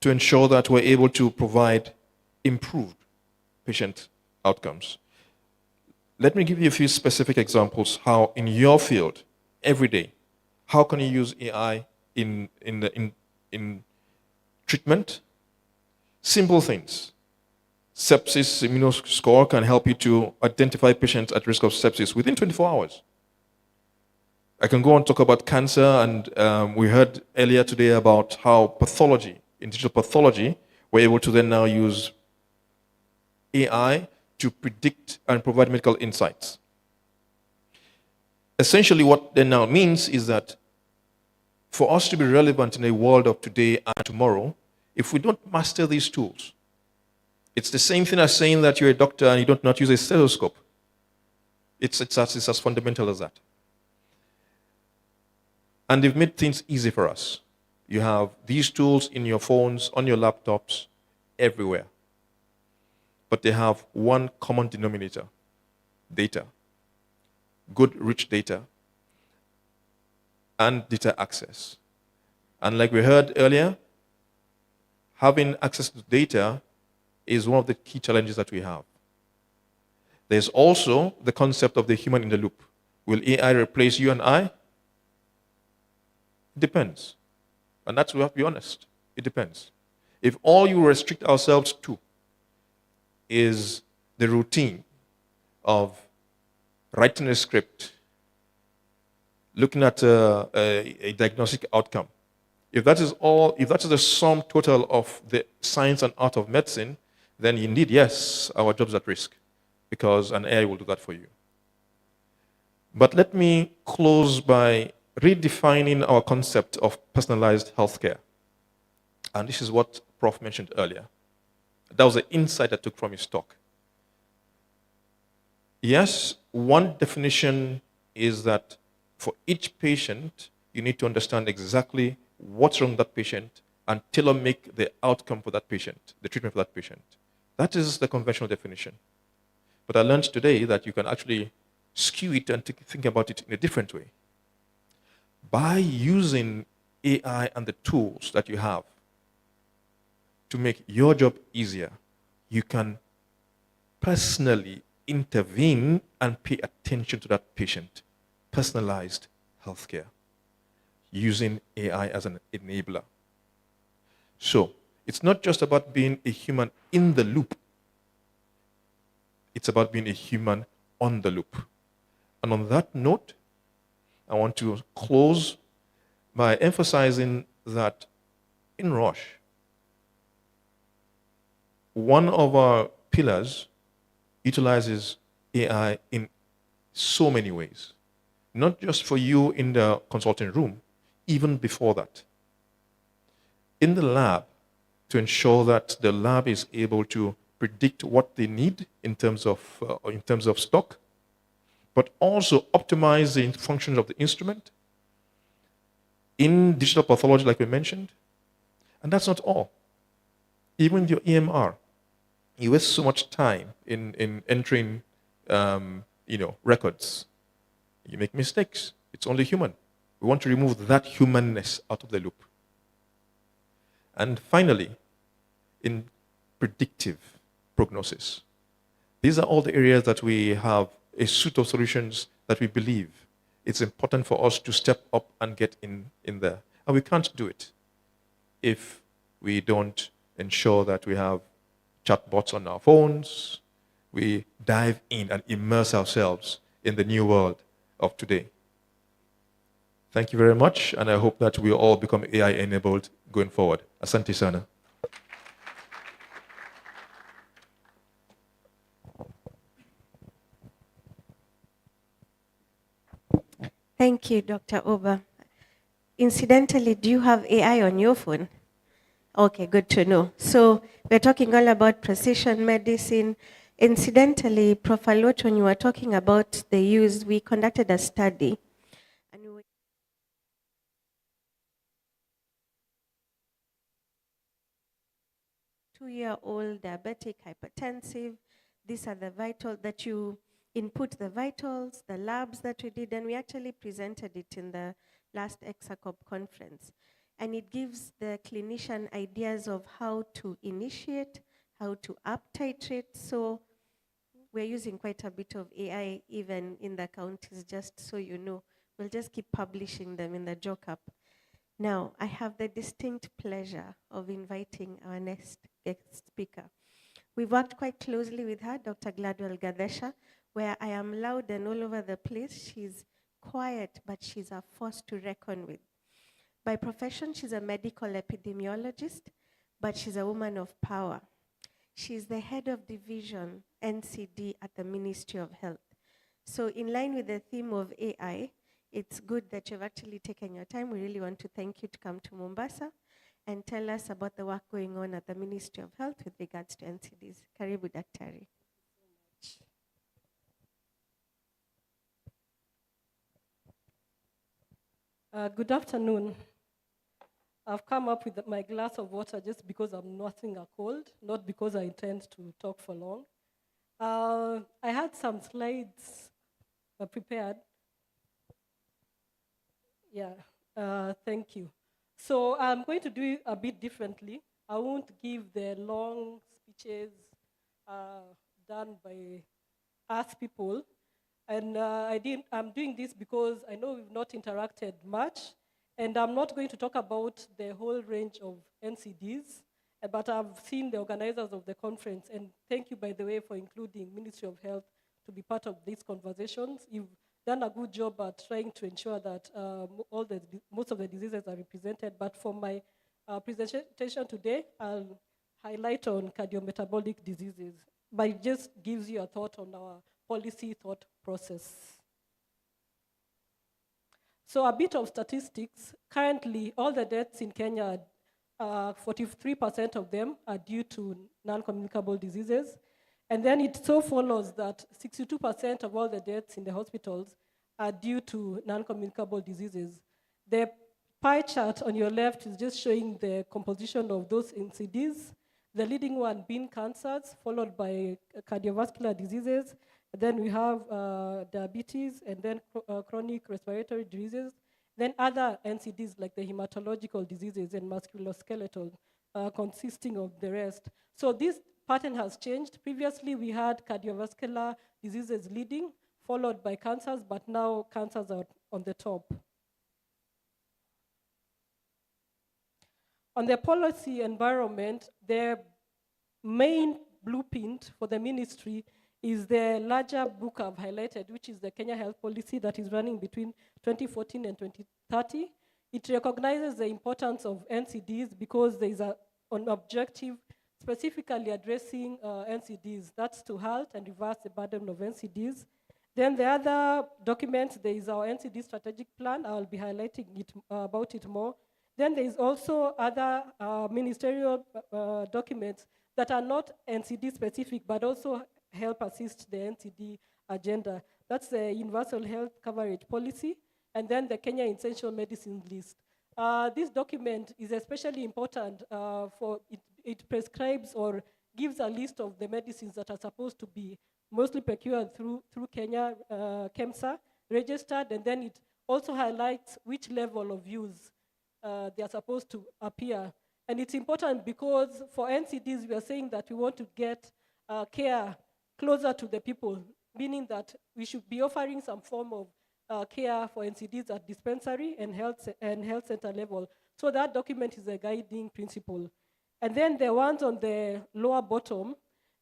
to ensure that we're able to provide improved patient outcomes. Let me give you a few specific examples how in your field, every day, how can you use AI in treatment? Simple things. Sepsis immunoscore can help you to identify patients at risk of sepsis within 24 hours. I can go on and talk about cancer, and we heard earlier today about how pathology, in digital pathology, we're able to then now use AI to predict and provide medical insights. Essentially, what that now means is that for us to be relevant in a world of today and tomorrow, if we don't master these tools, it's the same thing as saying that you're a doctor and you don't not use a stethoscope. It's as fundamental as that. And they've made things easy for us. You have these tools in your phones, on your laptops, everywhere. But they have one common denominator: data. Good, rich data. And data access. And like we heard earlier, having access to data is one of the key challenges that we have. There's also the concept of the human in the loop. Will AI replace you and I? It depends. And that's, we have to be honest. It depends. If all you restrict ourselves to is the routine of writing a script, looking at a diagnostic outcome, if that is the sum total of the science and art of medicine, then indeed, yes, our job's at risk, because an AI will do that for you. But let me close by redefining our concept of personalized healthcare. And this is what Prof mentioned earlier. That was the insight I took from his talk. Yes, one definition is that for each patient, you need to understand exactly what's wrong with that patient and tailor make the outcome for that patient, the treatment for that patient. That is the conventional definition. But I learned today that you can actually skew it and think about it in a different way. By using AI and the tools that you have to make your job easier, you can personally intervene and pay attention to that patient. Personalized healthcare using AI as an enabler. So it's not just about being a human in the loop. It's about being a human on the loop. And on that note, I want to close by emphasizing that in Roche, one of our pillars utilizes AI in so many ways. Not just for you in the consulting room, even before that. In the lab, to ensure that the lab is able to predict what they need in terms of stock, but also optimize the functions of the instrument. In digital pathology, like we mentioned, and that's not all. Even your EMR, you waste so much time in entering, records. You make mistakes. It's only human. We want to remove that humanness out of the loop. And finally, in predictive prognosis, these are all the areas that we have a suite of solutions that we believe it's important for us to step up and get in there. And we can't do it if we don't ensure that we have chatbots on our phones, we dive in and immerse ourselves in the new world of today. Thank you very much, and I hope that we all become AI-enabled going forward. Asante sana. Thank you, Dr. Oba. Incidentally, do you have AI on your phone? Okay, good to know. So we're talking all about precision medicine. Incidentally, Prof. Alot, when you were talking about the use, we conducted a study. And we were 2-year-old diabetic, hypertensive. These are the vital that you input the vitals, the labs that we did, and we actually presented it in the last ExaCop conference. And it gives the clinician ideas of how to initiate, how to up-titrate. So we're using quite a bit of AI even in the counties, just so you know. We'll just keep publishing them in the JOCAP. Now, I have the distinct pleasure of inviting our next guest speaker. We've worked quite closely with her, Dr. Gladwell Gadesha, where I am loud and all over the place. She's quiet, but she's a force to reckon with. By profession, she's a medical epidemiologist, but she's a woman of power. She's the head of division, NCD, at the Ministry of Health. So in line with the theme of AI, it's good that you've actually taken your time. We really want to thank you to come to Mombasa and tell us about the work going on at the Ministry of Health with regards to NCDs. Karibu, Daktari. Good afternoon. I've come up with my glass of water just because I'm nursing a cold, not because I intend to talk for long. I had some slides prepared. Yeah, thank you. So I'm going to do it a bit differently. I won't give the long speeches done by us people. And I'm doing this because I know we've not interacted much, and I'm not going to talk about the whole range of NCDs, but I've seen the organizers of the conference, and thank you, by the way, for including Ministry of Health to be part of these conversations. You've done a good job at trying to ensure that most of the diseases are represented, but for my presentation today, I'll highlight on cardiometabolic diseases, but it just gives you a thought on our policy thought process. So a bit of statistics. Currently, all the deaths in Kenya, 43% of them are due to non-communicable diseases. And then it so follows that 62% of all the deaths in the hospitals are due to non-communicable diseases. The pie chart on your left is just showing the composition of those NCDs. The leading one being cancers, followed by cardiovascular diseases. Then we have diabetes, and then chronic respiratory diseases. Then other NCDs like the hematological diseases and musculoskeletal, consisting of the rest. So this pattern has changed. Previously, we had cardiovascular diseases leading, followed by cancers, but now cancers are on the top. On the policy environment, the main blueprint for the ministry is the larger book I've highlighted, which is the Kenya Health Policy that is running between 2014 and 2030. It recognizes the importance of NCDs because there is an objective specifically addressing NCDs. That's to halt and reverse the burden of NCDs. Then the other document, there is our NCD strategic plan. I'll be highlighting about it more. Then there is also other ministerial documents that are not NCD specific, but also help assist the NCD agenda. That's the Universal Health Coverage Policy, and then the Kenya Essential Medicines List. This document is especially important for it prescribes or gives a list of the medicines that are supposed to be mostly procured through Kenya KEMSA registered, and then it also highlights which level of use they are supposed to appear. And it's important because for NCDs, we are saying that we want to get care closer to the people, meaning that we should be offering some form of care for NCDs at dispensary and health center level. So that document is a guiding principle. And then the ones on the lower bottom,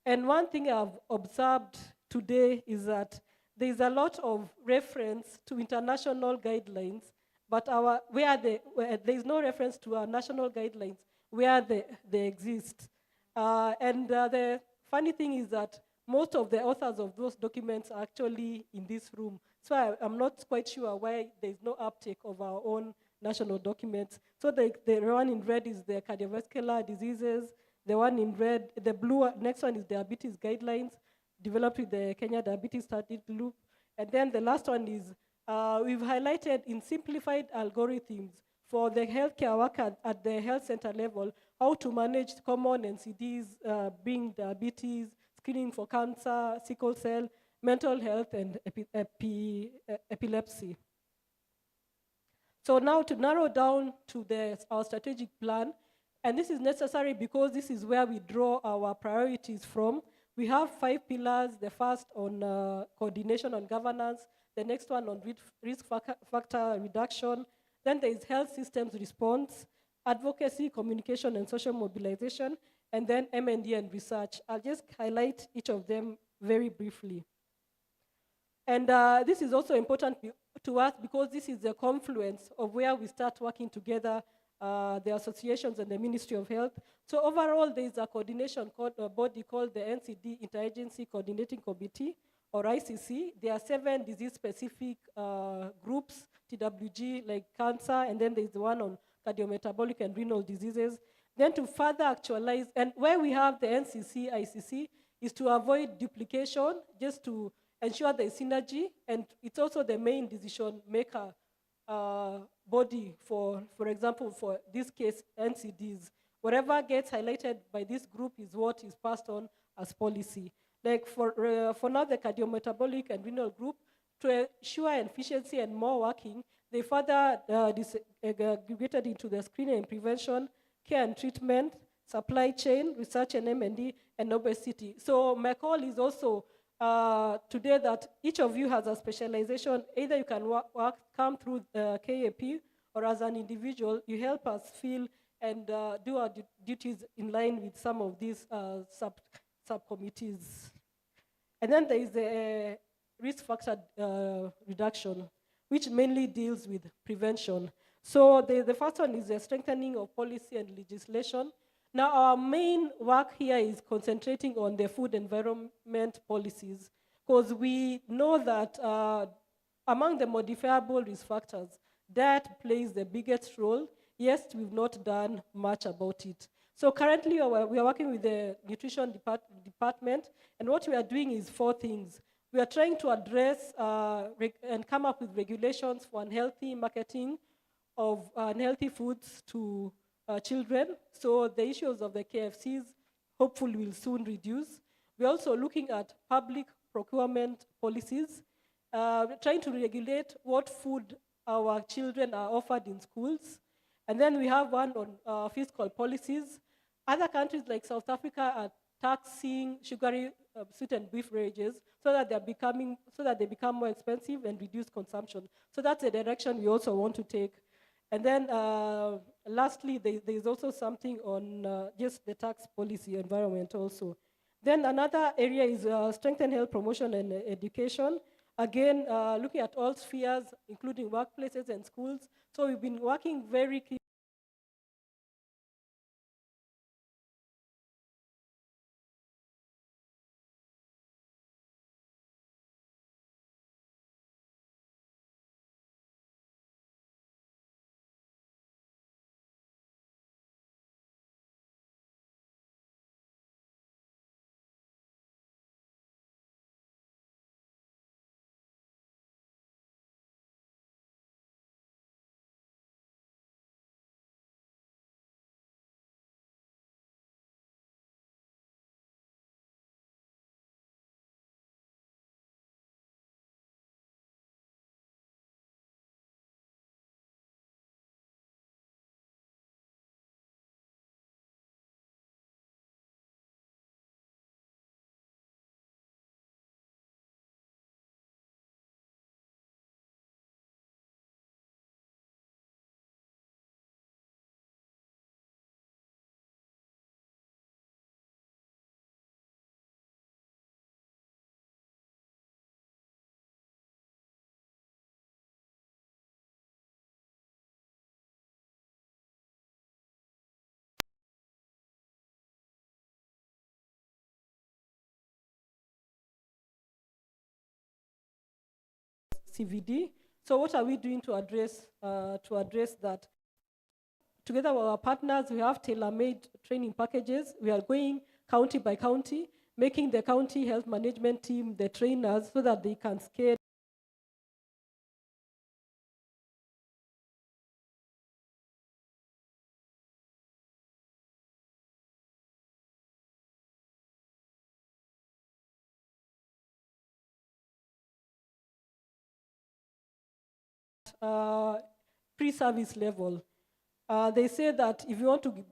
and one thing I've observed today is that there is a lot of reference to international guidelines, but there is no reference to our national guidelines where they exist. The funny thing is that most of the authors of those documents are actually in this room. So I'm not quite sure why there's no uptake of our own national documents. So the one in red is the cardiovascular diseases. The one in red, the blue, next one is diabetes guidelines, developed with the Kenya Diabetes Study Group. And then the last one is, we've highlighted in simplified algorithms for the healthcare worker at the health center level, how to manage common NCDs, being diabetes, screening for cancer, sickle cell, mental health, and epilepsy. So now to narrow down to our strategic plan, and this is necessary because this is where we draw our priorities from. We have 5 pillars. The first on coordination on governance, the next one on risk factor reduction, then there is health systems response, advocacy, communication, and social mobilization, and then M&D and research. I'll just highlight each of them very briefly. And this is also important to us because this is the confluence of where we start working together, the associations and the Ministry of Health. So overall, there is a coordination body called the NCD Interagency Coordinating Committee, or ICC. There are 7 disease-specific groups, TWG, like cancer, and then there's the one on cardiometabolic and renal diseases. Then to further actualize, and where we have the NCC, ICC, is to avoid duplication, just to ensure there is synergy, and it's also the main decision maker body for example, for this case, NCDs. Whatever gets highlighted by this group is what is passed on as policy. Like for now, the cardiometabolic and renal group, to ensure efficiency and more working, they further disaggregated into the screening and prevention, care and treatment, supply chain, research and M&D, and obesity. So my call is also today that each of you has a specialization. Either you can come through KAP, or as an individual, you help us feel and do our duties in line with some of these subcommittees. And then there is the risk factor reduction, which mainly deals with prevention. So the first one is the strengthening of policy and legislation. Now, our main work here is concentrating on the food environment policies, because we know that among the modifiable risk factors, diet plays the biggest role. Yes, we've not done much about it. So currently, we are working with the nutrition department, and what we are doing is 4 things. We are trying to address and come up with regulations for unhealthy marketing of unhealthy foods to children. So the issues of the KFCs hopefully will soon reduce. We're also looking at public procurement policies, trying to regulate what food our children are offered in schools. And then we have one on fiscal policies. Other countries like South Africa are taxing sugary sweetened beverages so that they become more expensive and reduce consumption. So that's a direction we also want to take. And then lastly, there's also something on just the tax policy environment also. Then another area is strengthen health promotion and education. Again, looking at all spheres, including workplaces and schools. So we've been working very closely. CVD. So what are we doing to address that? Together with our partners, we have tailor-made training packages. We are going county by county, making the county health management team the trainers so that they can scale pre-service level. They say that if you want to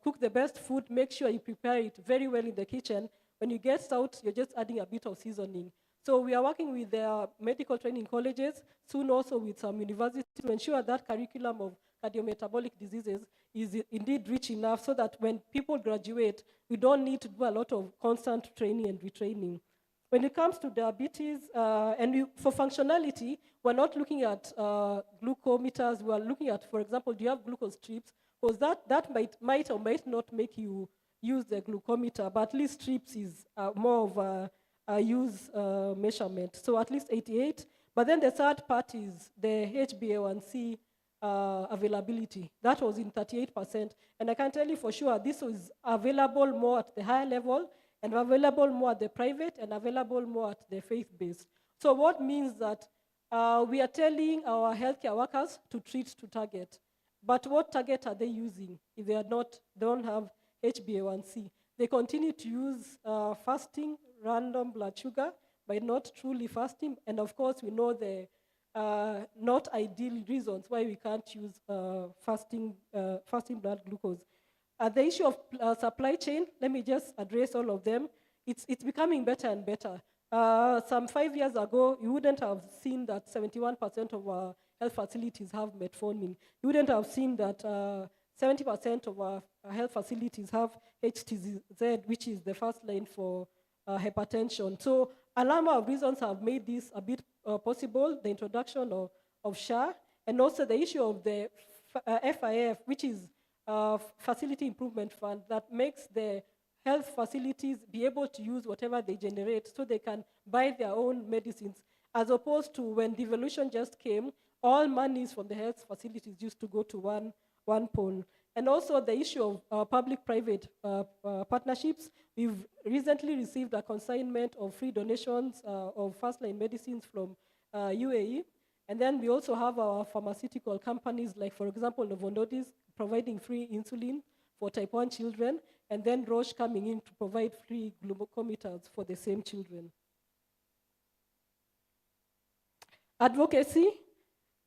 cook the best food, make sure you prepare it very well in the kitchen. When you get out, you're just adding a bit of seasoning. So we are working with their medical training colleges, soon also with some universities, to ensure that curriculum of cardiometabolic diseases is indeed rich enough so that when people graduate, we don't need to do a lot of constant training and retraining. When it comes to diabetes, for functionality, we're not looking at glucometers. We're looking at, for example, do you have glucose strips? Because that might or might not make you use the glucometer, but at least strips is more of a use measurement. So at least 88. But then the third part is the HbA1c availability. That was in 38%. And I can tell you for sure, this was available more at the higher level, and available more at the private, and available more at the faith-based. So what means that we are telling our healthcare workers to treat to target. But what target are they using if they don't have HbA1c? They continue to use fasting, random blood sugar, but not truly fasting. And of course, we know the not ideal reasons why we can't use fasting blood glucose. The issue of supply chain, let me just address all of them. It's becoming better and better. Some 5 years ago, you wouldn't have seen that 71% of our health facilities have metformin. You wouldn't have seen that 70% of our health facilities have HTZ, which is the first line for hypertension. So a number of reasons have made this a bit possible, the introduction of SHA, and also the issue of the FIF, which is Facility Improvement Fund, that makes the health facilities be able to use whatever they generate so they can buy their own medicines, as opposed to when devolution just came, all monies from the health facilities used to go to one pool. And also the issue of public-private partnerships. We've recently received a consignment of free donations of first-line medicines from UAE. And then we also have our pharmaceutical companies, like, for example, Novo Nordisk, providing free insulin for type 1 children, and then Roche coming in to provide free glucometers for the same children. Advocacy.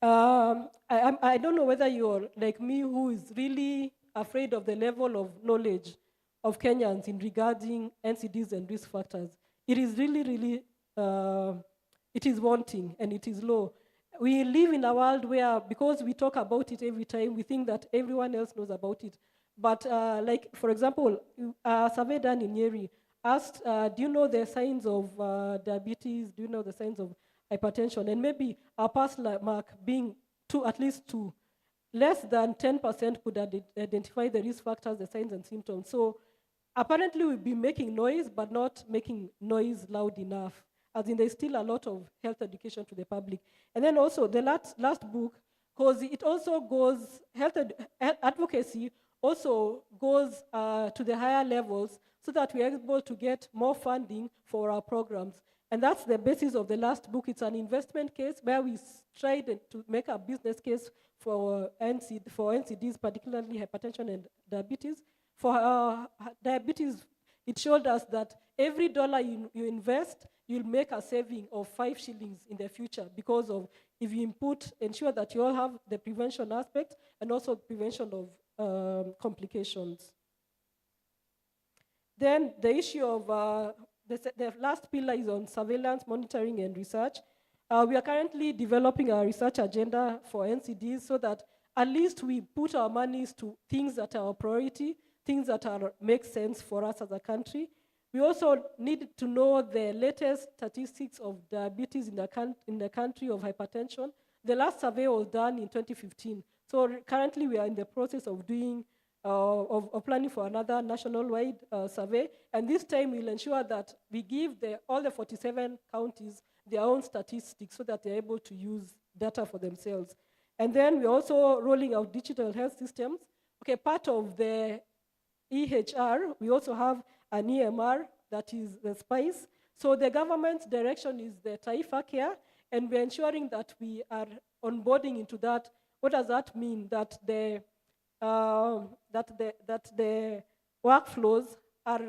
I don't know whether you're like me, who is really afraid of the level of knowledge of Kenyans in regarding NCDs and risk factors. It is really, it is wanting and it is low. We live in a world where, because we talk about it every time, we think that everyone else knows about it. But like, for example, a survey done in Nyeri asked, do you know the signs of diabetes? Do you know the signs of hypertension? And maybe our pass mark being at least 2, less than 10% could identify the risk factors, the signs and symptoms. So apparently we've been making noise, but not making noise loud enough. As in, there's still a lot of health education to the public. And then also the last book, because it also goes, health advocacy also goes to the higher levels so that we're able to get more funding for our programs. And that's the basis of the last book. It's an investment case where we tried to make a business case for NCDs, particularly hypertension and diabetes. For diabetes, it showed us that every dollar you invest, you'll make a saving of 5 shillings in the future, because of if you ensure that you all have the prevention aspect and also prevention of complications. Then the issue of the last pillar is on surveillance, monitoring, and research. We are currently developing a research agenda for NCDs so that at least we put our monies to things that are a priority, things that make sense for us as a country. We also need to know the latest statistics of diabetes in the country, of hypertension. The last survey was done in 2015. So currently we are in the process of doing of planning for another national-wide survey. And this time we'll ensure that we give all the 47 counties their own statistics so that they're able to use data for themselves. And then we're also rolling out digital health systems. Okay, part of the EHR, we also have an EMR, that is the SPICE. So the government's direction is the Taifa Care, and we're ensuring that we are onboarding into that. What does that mean? That the workflows are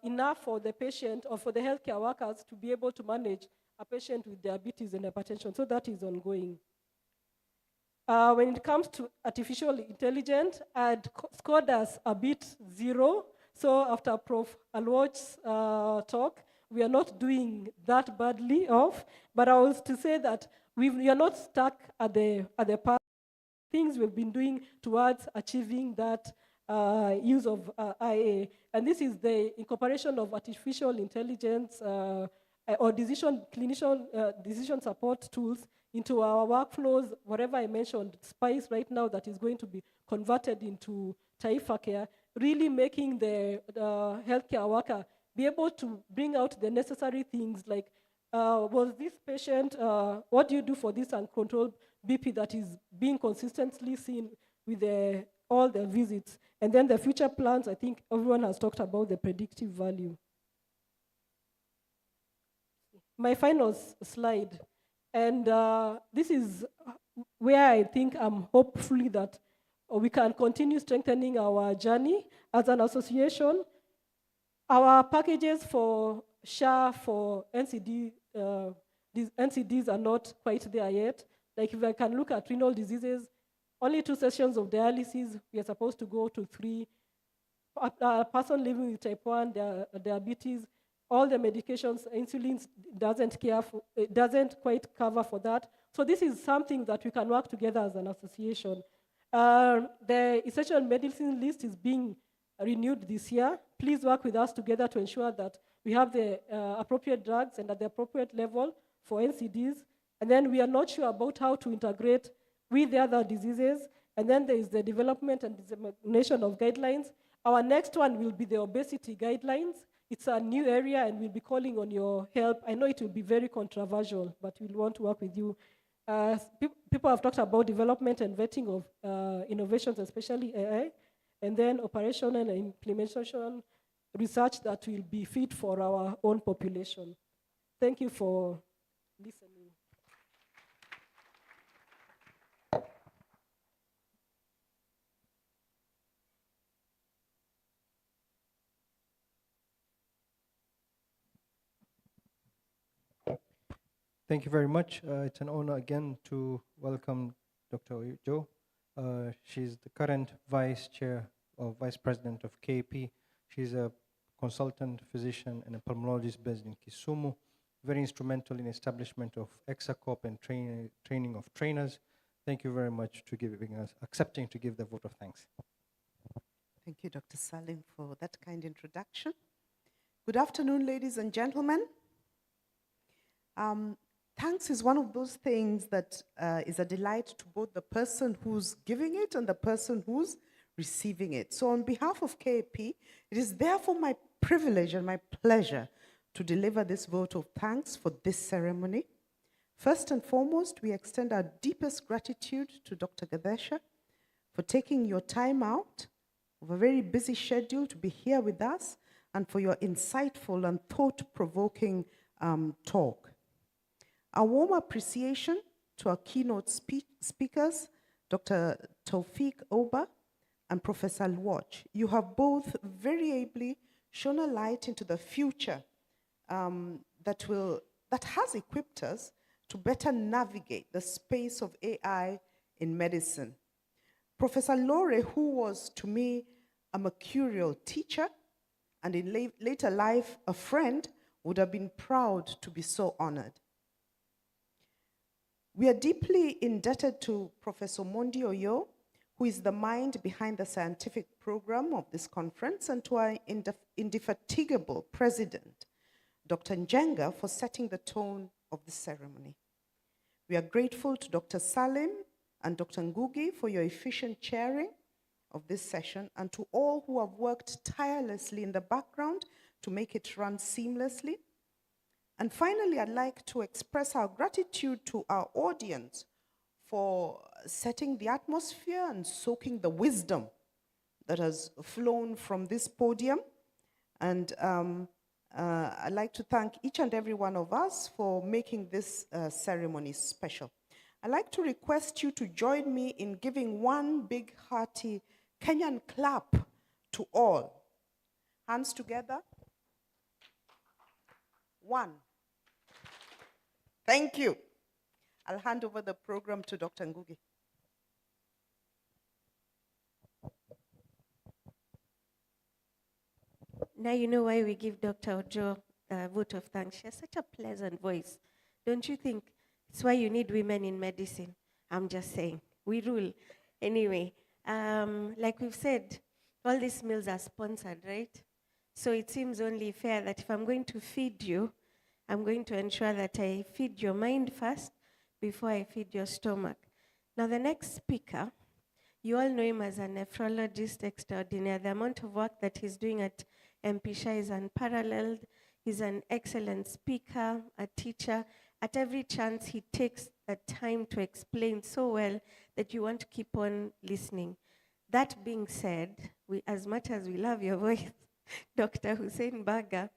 enough for the patient or for the healthcare workers to be able to manage a patient with diabetes and hypertension. So that is ongoing. When it comes to artificial intelligence, I'd scored us a bit 0. So after Prof. Alwach's talk, we are not doing that badly off. But I was to say that we are not stuck at the path. Things we've been doing towards achieving that use of IA. And this is the incorporation of artificial intelligence or clinician decision support tools into our workflows, whatever I mentioned, SPICE right now that is going to be converted into Taifa Care, really making the healthcare worker be able to bring out the necessary things like, was this patient, what do you do for this uncontrolled BP that is being consistently seen with all the visits? And then the future plans, I think everyone has talked about the predictive value. My final slide. And this is where I think I'm hopefully that we can continue strengthening our journey as an association. Our packages for SHA, for NCD, these NCDs are not quite there yet. Like if I can look at renal diseases, only 2 sessions of dialysis, we are supposed to go to 3. A person living with type 1 diabetes, all the medications, insulin doesn't quite cover for that. So this is something that we can work together as an association. The essential medicine list is being renewed this year. Please work with us together to ensure that we have the appropriate drugs and at the appropriate level for NCDs. And then we are not sure about how to integrate with the other diseases. And then there is the development and dissemination of guidelines. Our next one will be the obesity guidelines. It's a new area and we'll be calling on your help. I know it will be very controversial, but we'll want to work with you. People have talked about development and vetting of innovations, especially AI, and then operation and implementation research that will be fit for our own population. Thank you for listening. Thank you very much. It's an honor again to welcome Dr. Ojo. She's the current vice chair or vice president of KP. She's a consultant physician and a pulmonologist based in Kisumu, very instrumental in establishment of ExaCorp and training of trainers. Thank you very much to accepting to give the vote of thanks. Thank you, Dr. Salim, for that kind introduction. Good afternoon, ladies and gentlemen. Thanks is one of those things that is a delight to both the person who's giving it and the person who's receiving it. So on behalf of KAP, it is therefore my privilege and my pleasure to deliver this vote of thanks for this ceremony. First and foremost, we extend our deepest gratitude to Dr. Gadesha for taking your time out of a very busy schedule to be here with us and for your insightful and thought-provoking talk. A warm appreciation to our keynote speakers, Dr. Taufik Oba and Professor Lwach. You have both very ably shone a light into the future that has equipped us to better navigate the space of AI in medicine. Professor Lore, who was to me a mercurial teacher and in later life a friend, would have been proud to be so honored. We are deeply indebted to Professor Mondi Oyo, who is the mind behind the scientific program of this conference, and to our indefatigable president, Dr. Njenga, for setting the tone of the ceremony. We are grateful to Dr. Salim and Dr. Ngugi for your efficient chairing of this session, and to all who have worked tirelessly in the background to make it run seamlessly. And finally, I'd like to express our gratitude to our audience for setting the atmosphere and soaking the wisdom that has flown from this podium. And I'd like to thank each and every one of us for making this ceremony special. I'd like to request you to join me in giving one big hearty Kenyan clap to all. Hands together. One. Thank you. I'll hand over the program to Dr. Ngugi. Now you know why we give Dr. Ojo a vote of thanks. She has such a pleasant voice. Don't you think? It's why you need women in medicine. I'm just saying. We rule. Anyway, like we've said, all these meals are sponsored, right? So it seems only fair that if I'm going to feed you, I'm going to ensure that I feed your mind first before I feed your stomach. Now the next speaker, you all know him as a nephrologist extraordinaire. The amount of work that he's doing at MPSHA is unparalleled. He's an excellent speaker, a teacher. At every chance, he takes the time to explain so well that you want to keep on listening. That being said, as much as we love your voice, Dr. Hussein Baga,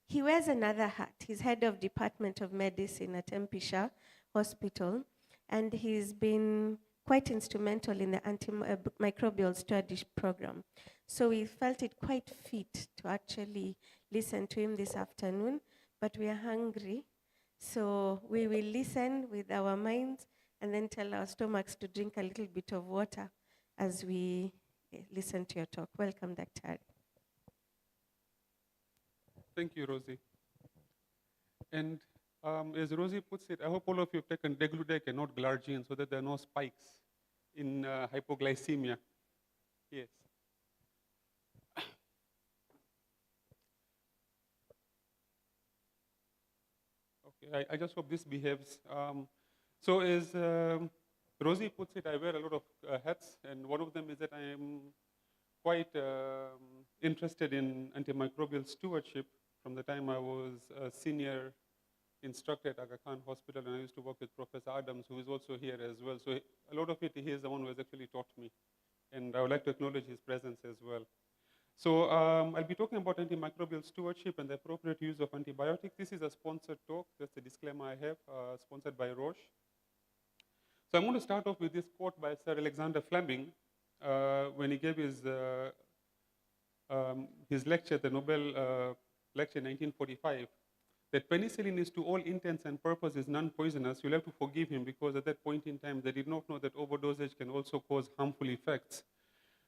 he wears another hat. He's head of Department of Medicine at MPSHA Hospital, and he's been quite instrumental in the antimicrobial studies program. So we felt it quite fit to actually listen to him this afternoon, but we are hungry. So we will listen with our minds and then tell our stomachs to drink a little bit of water as we listen to your talk. Welcome, Dr. Ari. Thank you, Rosie. And as Rosie puts it, I hope all of you have taken degludec and not glargine so that there are no spikes in hypoglycemia. Yes. Okay, I just hope this behaves. So as Rosie puts it, I wear a lot of hats, and one of them is that I am quite interested in antimicrobial stewardship from the time I was a senior instructor at Aga Khan Hospital, and I used to work with Professor Adams, who is also here as well. So a lot of it, he is the one who has actually taught me. And I would like to acknowledge his presence as well. So I'll be talking about antimicrobial stewardship and the appropriate use of antibiotics. This is a sponsored talk. That's the disclaimer I have, sponsored by Roche. So I'm going to start off with this quote by Sir Alexander Fleming when he gave his lecture, the Nobel lecture in 1945, that penicillin is to all intents and purposes non-poisonous. You'll have to forgive him because at that point in time, they did not know that overdosage can also cause harmful effects.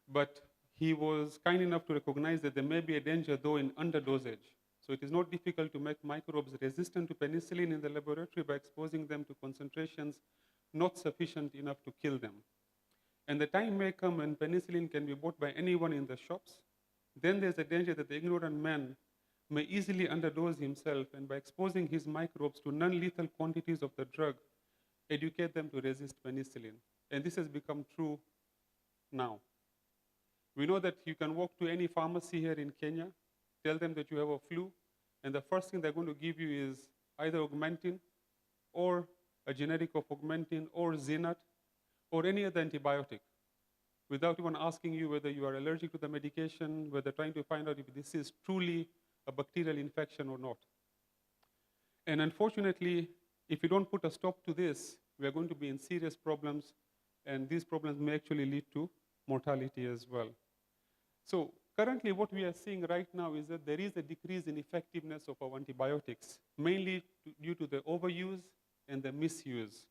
But he was kind enough to recognize that there may be a danger, though, in underdosage. So it is not difficult to make microbes resistant to penicillin in the laboratory by exposing them to concentrations not sufficient enough to kill them. And the time may come when penicillin can be bought by anyone in the shops. Then there's a danger that the ignorant man may easily underdose himself, and by exposing his microbes to non-lethal quantities of the drug, educate them to resist penicillin. And this has become true now. We know that you can walk to any pharmacy here in Kenya, tell them that you have a flu, and the first thing they're going to give you is either Augmentin or a generic of Augmentin or Zinat or any other antibiotic, without even asking you whether you are allergic to the medication, whether trying to find out if this is truly a bacterial infection or not. And unfortunately, if you don't put a stop to this, we are going to be in serious problems, and these problems may actually lead to mortality as well. So currently what we are seeing right now is that there is a decrease in effectiveness of our antibiotics, mainly due to the overuse and the misuse.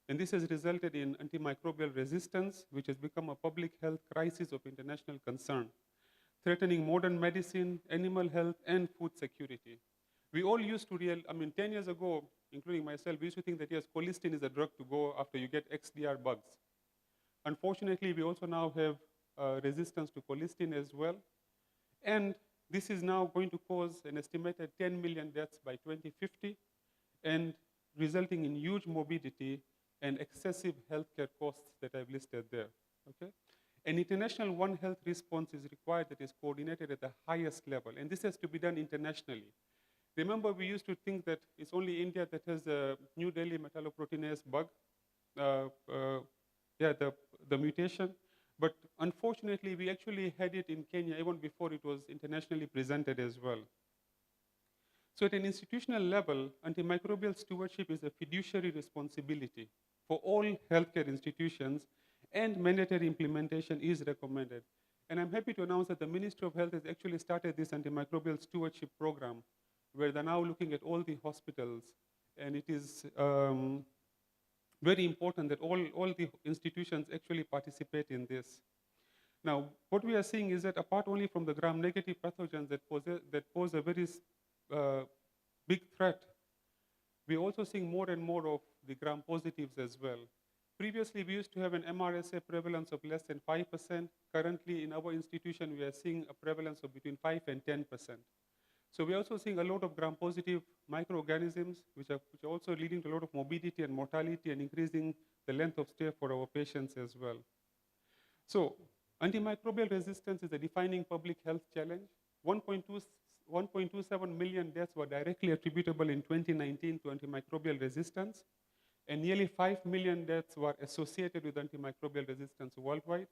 And this has resulted in antimicrobial resistance, which has become a public health crisis of international concern, threatening modern medicine, animal health, and food security. We all used to 10 years ago, including myself, we used to think that yes, colistin is a drug to go after you get XDR bugs. Unfortunately, we also now have resistance to colistin as well. And this is now going to cause an estimated 10 million deaths by 2050 and resulting in huge morbidity and excessive healthcare costs that I've listed there, okay? An international One Health response is required that is coordinated at the highest level, and this has to be done internationally. Remember, we used to think that it's only India that has the New Delhi metalloproteinase bug, the mutation, but unfortunately, we actually had it in Kenya even before it was internationally presented as well. So at an institutional level, antimicrobial stewardship is a fiduciary responsibility for all healthcare institutions, and mandatory implementation is recommended. And I'm happy to announce that the Ministry of Health has actually started this antimicrobial stewardship program, where they're now looking at all the hospitals, and it is very important that all the institutions actually participate in this. Now, what we are seeing is that apart only from the gram-negative pathogens that pose a very big threat, we're also seeing more and more of the gram-positives as well. Previously, we used to have an MRSA prevalence of less than 5%. Currently, in our institution, we are seeing a prevalence of between 5 and 10%. So we're also seeing a lot of gram-positive microorganisms, which are also leading to a lot of morbidity and mortality and increasing the length of stay for our patients as well. So antimicrobial resistance is a defining public health challenge. 1.27 million deaths were directly attributable in 2019 to antimicrobial resistance, and nearly 5 million deaths were associated with antimicrobial resistance worldwide.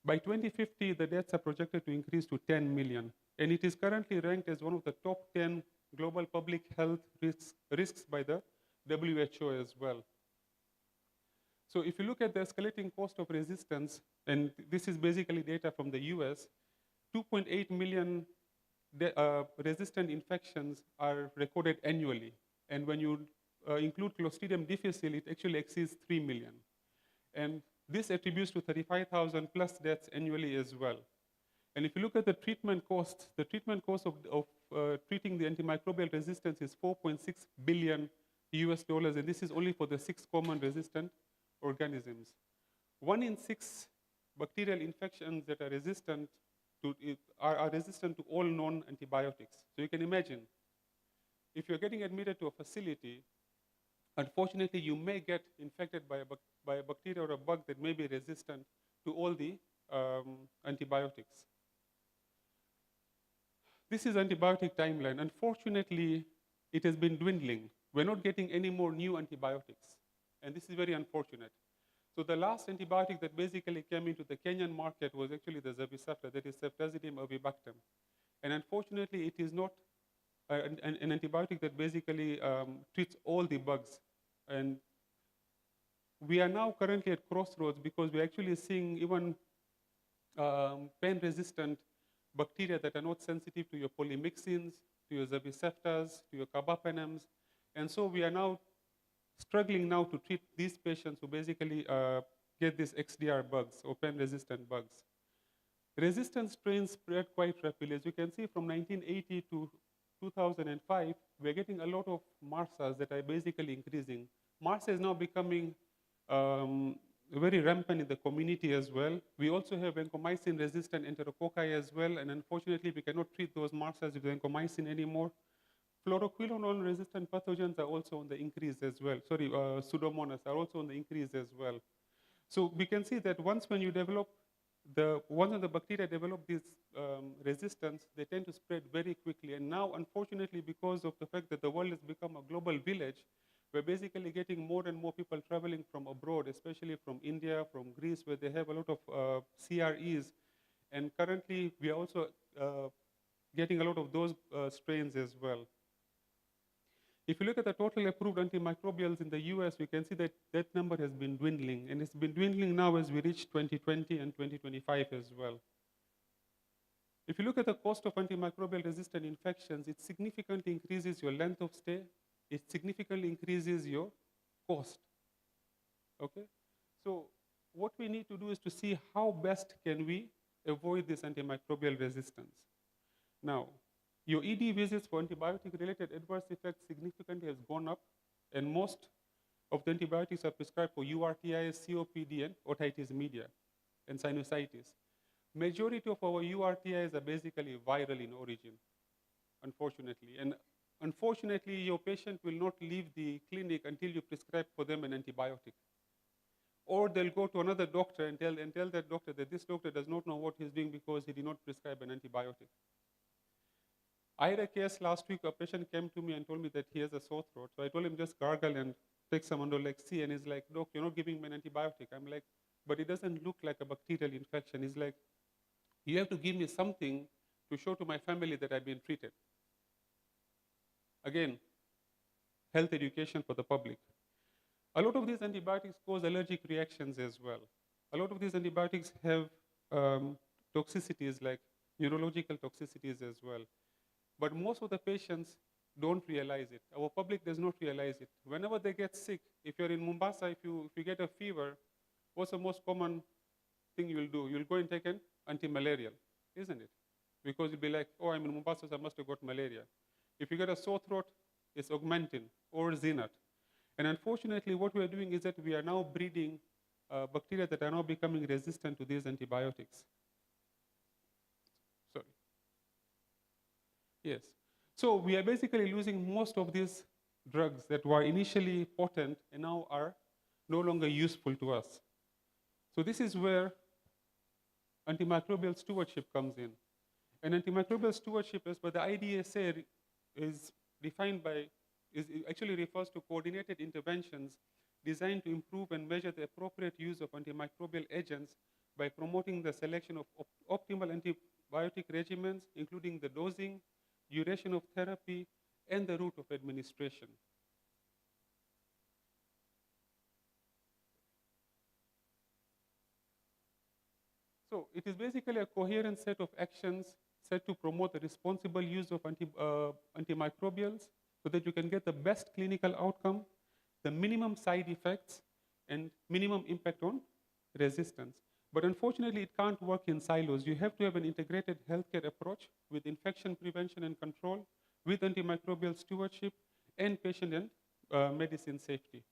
By 2050, the deaths are projected to increase to 10 million, and it is currently ranked as one of the top 10 global public health risks by the WHO as well. So if you look at the escalating cost of resistance, and this is basically data from the US, 2.8 million resistant infections are recorded annually. And when you include Clostridium difficile, it actually exceeds 3 million. And this attributes to 35,000 plus deaths annually as well. And if you look at the treatment cost of treating the antimicrobial resistance is $4.6 billion US, and this is only for the 6 common resistant organisms. 1 in 6 bacterial infections that are resistant to all known antibiotics. So you can imagine, if you're getting admitted to a facility, unfortunately, you may get infected by a bacteria or a bug that may be resistant to all the antibiotics. This is antibiotic timeline. Unfortunately, it has been dwindling. we're not getting any more new antibiotics. And this is very unfortunate. So the last antibiotic that basically came into the Kenyan market was actually the Zebicefta, that is Ceftazidime avibactam. And unfortunately, it is not an antibiotic that basically treats all the bugs. And we are now currently at crossroads because we're actually seeing even pen-resistant bacteria that are not sensitive to your polymyxins, to your Zebiceftas, to your carbapenems. And so we are now struggling now to treat these patients who basically get these XDR bugs or pen-resistant bugs. Resistant strains spread quite rapidly. As you can see, from 1980 to 2005, we're getting a lot of MRSAs that are basically increasing. MRSA is now becoming very rampant in the community as well. We also have vancomycin-resistant enterococci as well, and unfortunately, we cannot treat those MRSAs with vancomycin anymore. Fluoroquinolone-resistant pathogens are also on the increase as well. Sorry, Pseudomonas are also on the increase as well. So we can see that once when you develop once the bacteria develop this resistance, they tend to spread very quickly. And now, unfortunately, because of the fact that the world has become a global village, we're basically getting more and more people traveling from abroad, especially from India, from Greece, where they have a lot of CREs. And currently, we are also getting a lot of those strains as well. If you look at the total approved antimicrobials in the US, we can see that that number has been dwindling, and it's been dwindling now as we reach 2020 and 2025 as well. If you look at the cost of antimicrobial resistant infections, it significantly increases your length of stay, it significantly increases your cost, okay? So what we need to do is to see how best can we avoid this antimicrobial resistance. Now, your ED visits for antibiotic-related adverse effects significantly has gone up, and most of the antibiotics are prescribed for URTIs, COPD, and otitis media, and sinusitis. Majority of our URTIs are basically viral in origin, unfortunately. And unfortunately, your patient will not leave the clinic until you prescribe for them an antibiotic. Or they'll go to another doctor and tell that doctor that this doctor does not know what he's doing because he did not prescribe an antibiotic. I had a case last week, a patient came to me and told me that he has a sore throat. So I told him just gargle and take some Ondolec C, and he's like, Doc, you're not giving me an antibiotic. I'm like, but it doesn't look like a bacterial infection. He's like, you have to give me something to show to my family that I've been treated. Again, health education for the public. A lot of these antibiotics cause allergic reactions as well. A lot of these antibiotics have toxicities like neurological toxicities as well. But most of the patients don't realize it. Our public does not realize it. Whenever they get sick, if you're in Mombasa, if you get a fever, what's the most common thing you'll do? You'll go and take an anti-malarial, isn't it? Because you'll be like, oh, I'm in Mombasa, so I must have got malaria. If you get a sore throat, it's Augmentin or Zinat. And unfortunately, what we are doing is that we are now breeding bacteria that are now becoming resistant to these antibiotics. Sorry. Yes. So we are basically losing most of these drugs that were initially potent and now are no longer useful to us. So this is where antimicrobial stewardship comes in. And antimicrobial stewardship, as per the IDSA, is defined by, it actually refers to coordinated interventions designed to improve and measure the appropriate use of antimicrobial agents by promoting the selection of optimal antibiotic regimens, including the dosing, duration of therapy, and the route of administration. So it is basically a coherent set of actions set to promote the responsible use of antimicrobials so that you can get the best clinical outcome, the minimum side effects, and minimum impact on resistance. But unfortunately, it can't work in silos. You have to have an integrated healthcare approach with infection prevention and control, with antimicrobial stewardship, and patient and medicine safety.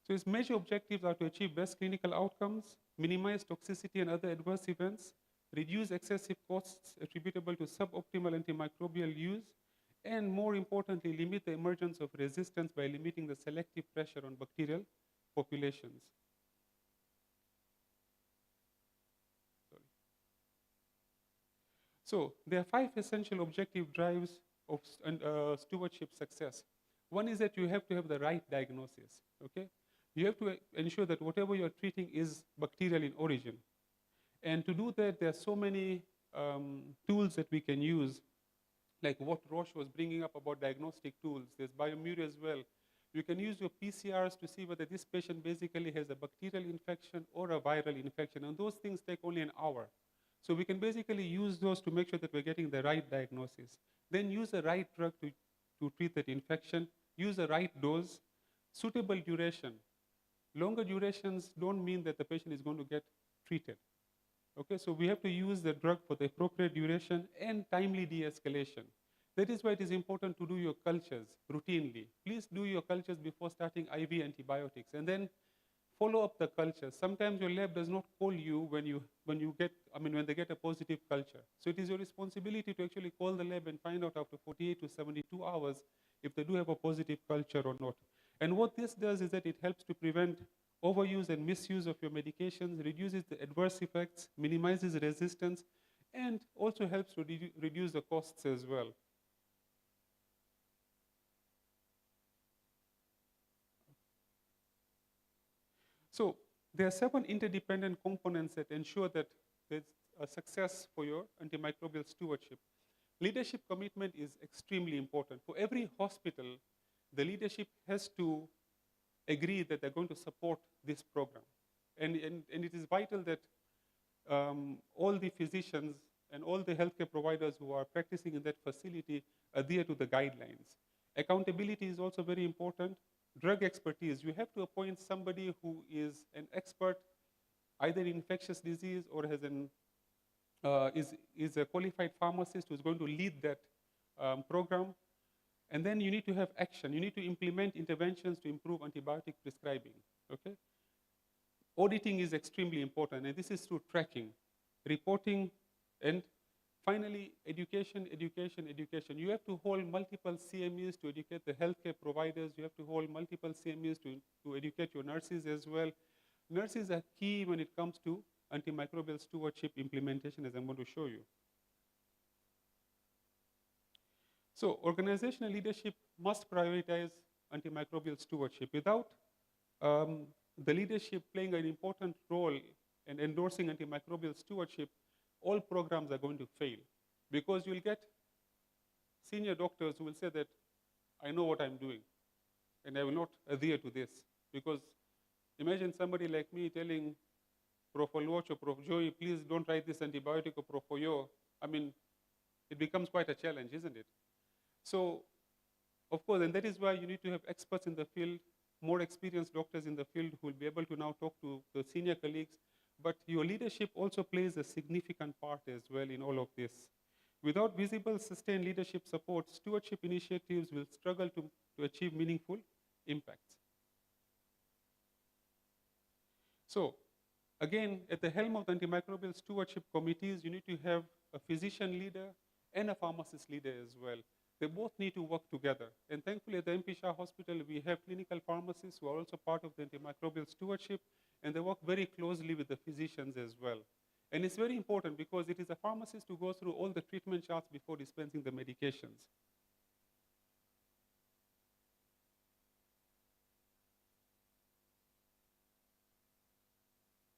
So its major objectives are to achieve best clinical outcomes, minimize toxicity and other adverse events, reduce excessive costs attributable to suboptimal antimicrobial use, and more importantly, limit the emergence of resistance by limiting the selective pressure on bacterial populations. Sorry. So there are 5 essential objective drives of stewardship success. One is that you have to have the right diagnosis, okay? You have to ensure that whatever you're treating is bacterial in origin. And to do that, there are so many tools that we can use, like what Roche was bringing up about diagnostic tools. There's Biomuri as well. You can use your PCRs to see whether this patient basically has a bacterial infection or a viral infection, and those things take only an hour. So we can basically use those to make sure that we're getting the right diagnosis. Then use the right drug to treat that infection, use the right dose, suitable duration. Longer durations don't mean that the patient is going to get treated. Okay, so we have to use the drug for the appropriate duration and timely de-escalation. That is why it is important to do your cultures routinely. Please do your cultures before starting IV antibiotics, and then follow up the culture. Sometimes your lab does not call you when they get a positive culture. So it is your responsibility to actually call the lab and find out after 48 to 72 hours if they do have a positive culture or not. And what this does is that it helps to prevent overuse and misuse of your medications, reduces the adverse effects, minimizes resistance, and also helps to reduce the costs as well. So there are 7 interdependent components that ensure that there's a success for your antimicrobial stewardship. Leadership commitment is extremely important. For every hospital, the leadership has to agree that they're going to support this program. And it is vital that all the physicians and all the healthcare providers who are practicing in that facility adhere to the guidelines. Accountability is also very important. Drug expertise, you have to appoint somebody who is an expert either in infectious disease or has is a qualified pharmacist who's going to lead that program. And then you need to have action. You need to implement interventions to improve antibiotic prescribing, okay? Auditing is extremely important, and this is through tracking, reporting, and finally, education, education, education. You have to hold multiple CMEs to educate the healthcare providers. You have to hold multiple CMEs to educate your nurses as well. Nurses are key when it comes to antimicrobial stewardship implementation, as I'm going to show you. So organizational leadership must prioritize antimicrobial stewardship. Without the leadership playing an important role in endorsing antimicrobial stewardship, all programs are going to fail, because you'll get senior doctors who will say that I know what I'm doing and I will not adhere to this. Because imagine somebody like me telling Prof. Oluoch or Prof. Joey, please don't write this antibiotic, or Prof. Oyo. I mean, it becomes quite a challenge, isn't it? So, of course, and that is why you need to have experts in the field, more experienced doctors in the field who will be able to now talk to the senior colleagues. But your leadership also plays a significant part as well in all of this. Without visible, sustained leadership support, stewardship initiatives will struggle to achieve meaningful impacts. So, again, at the helm of the antimicrobial stewardship committees, you need to have a physician leader and a pharmacist leader as well. They both need to work together. And thankfully, at the MP Shah Hospital, we have clinical pharmacists who are also part of the antimicrobial stewardship, and they work very closely with the physicians as well. And it's very important because it is a pharmacist who goes through all the treatment charts before dispensing the medications.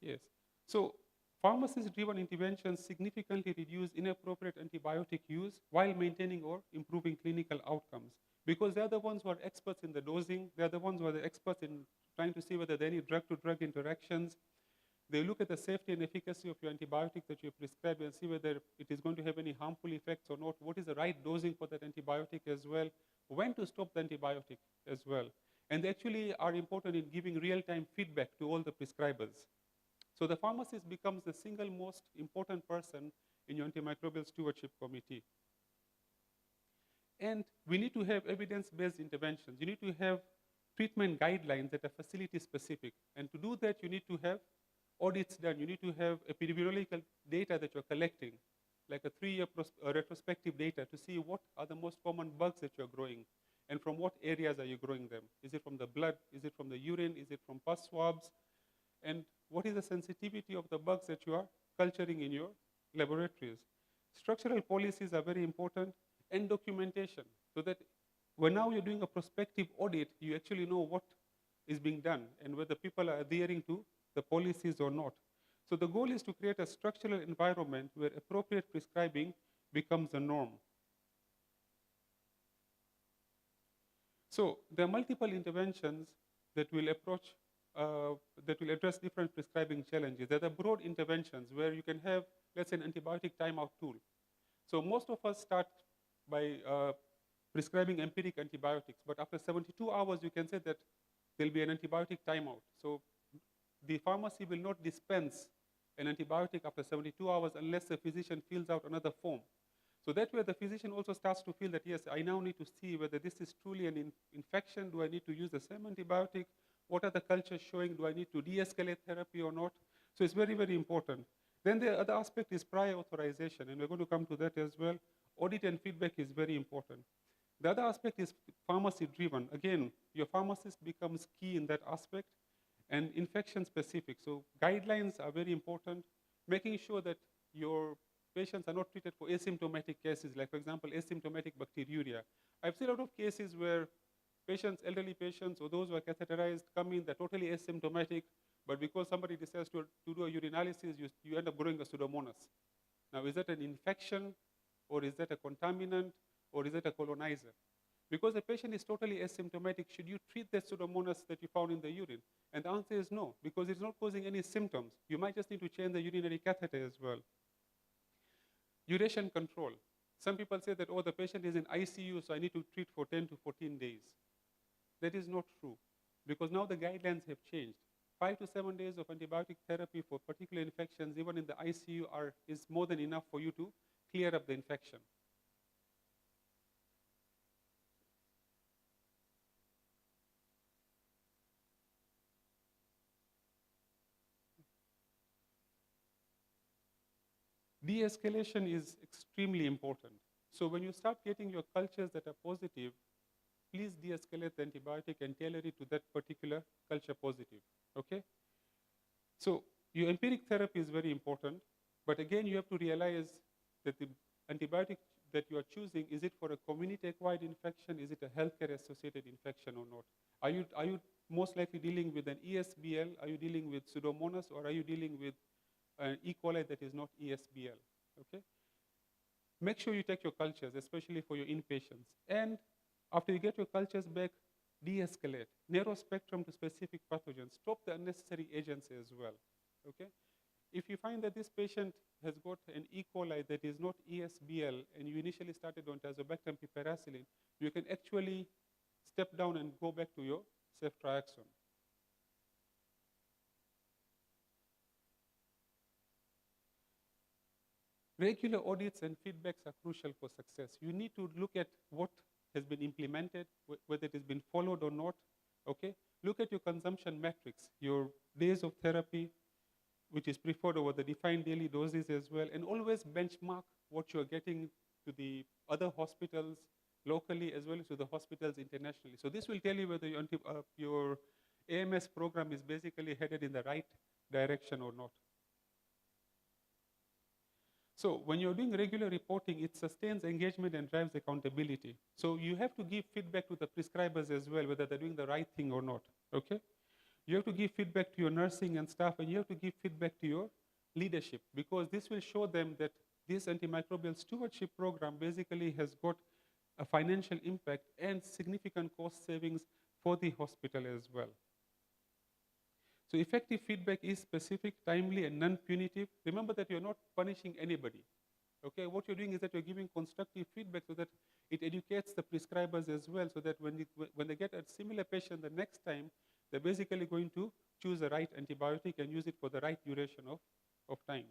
Yes. So pharmacist-driven interventions significantly reduce inappropriate antibiotic use while maintaining or improving clinical outcomes, because they're the ones who are experts in the dosing. They're the ones who are the experts in trying to see whether there are any drug-to-drug interactions. They look at the safety and efficacy of your antibiotic that you prescribe and see whether it is going to have any harmful effects or not. What is the right dosing for that antibiotic as well? When to stop the antibiotic as well. And they actually are important in giving real-time feedback to all the prescribers. So the pharmacist becomes the single most important person in your antimicrobial stewardship committee. And we need to have evidence-based interventions. You need to have treatment guidelines that are facility-specific. And to do that, you need to have audits done. You need to have epidemiological data that you're collecting, like a 3-year retrospective data to see what are the most common bugs that you're growing, and from what areas are you growing them. Is it from the blood? Is it from the urine? Is it from pus swabs? And what is the sensitivity of the bugs that you are culturing in your laboratories? Structural policies are very important, and documentation, so that when now you're doing a prospective audit, you actually know what is being done and whether people are adhering to the policies or not. So the goal is to create a structural environment where appropriate prescribing becomes a norm. So there are multiple interventions that will approach, that will address different prescribing challenges. There are broad interventions where you can have, let's say, an antibiotic timeout tool. So most of us start by prescribing empiric antibiotics, but after 72 hours, you can say that there'll be an antibiotic timeout. So the pharmacy will not dispense an antibiotic after 72 hours unless the physician fills out another form. So that way the physician also starts to feel that, yes, I now need to see whether this is truly an infection. Do I need to use the same antibiotic? What are the cultures showing? Do I need to de-escalate therapy or not? So it's very, very important. Then the other aspect is prior authorization, and we're going to come to that as well. Audit and feedback is very important. The other aspect is pharmacy-driven. Again, your pharmacist becomes key in that aspect, and infection-specific. So guidelines are very important, making sure that your patients are not treated for asymptomatic cases, like, for example, asymptomatic bacteriuria. I've seen a lot of cases where patients, elderly patients, or those who are catheterized come in, they're totally asymptomatic, but because somebody decides to do a urinalysis, you end up growing a Pseudomonas. Now, is that an infection, or is that a contaminant, or is it a colonizer? Because the patient is totally asymptomatic, should you treat the Pseudomonas that you found in the urine? And the answer is no, because it's not causing any symptoms. You might just need to change the urinary catheter as well. Duration control. Some people say that, oh, the patient is in ICU, so I need to treat for 10 to 14 days. That is not true, because now the guidelines have changed. 5 to 7 days of antibiotic therapy for particular infections, even in the ICU, is more than enough for you to clear up the infection. De-escalation is extremely important. So when you start getting your cultures that are positive, please de-escalate the antibiotic and tailor it to that particular culture positive, okay? So your empiric therapy is very important, but again, you have to realize that the antibiotic that you are choosing, is it for a community-acquired infection? Is it a healthcare-associated infection or not? Are you most likely dealing with an ESBL? Are you dealing with Pseudomonas, or are you dealing with an E. coli that is not ESBL, okay? Make sure you take your cultures, especially for your inpatients. And after you get your cultures back, de-escalate. Narrow spectrum to specific pathogens. Stop the unnecessary agents as well, okay? If you find that this patient has got an E. coli that is not ESBL, and you initially started on Tazobactam piperacillin, you can actually step down and go back to your ceftriaxone. Regular audits and feedbacks are crucial for success. You need to look at what has been implemented, whether it has been followed or not, okay? Look at your consumption metrics, your days of therapy, which is preferred over the defined daily doses as well, and always benchmark what you're getting to the other hospitals locally as well as to the hospitals internationally. So this will tell you whether your AMS program is basically headed in the right direction or not. So when you're doing regular reporting, it sustains engagement and drives accountability. So you have to give feedback to the prescribers as well, whether they're doing the right thing or not, okay? You have to give feedback to your nursing and staff, and you have to give feedback to your leadership, because this will show them that this antimicrobial stewardship program basically has got a financial impact and significant cost savings for the hospital as well. So effective feedback is specific, timely, and non-punitive. Remember that you're not punishing anybody. Okay, what you're doing is that you're giving constructive feedback so that it educates the prescribers as well, so that when they get a similar patient the next time, they're basically going to choose the right antibiotic and use it for the right duration of time.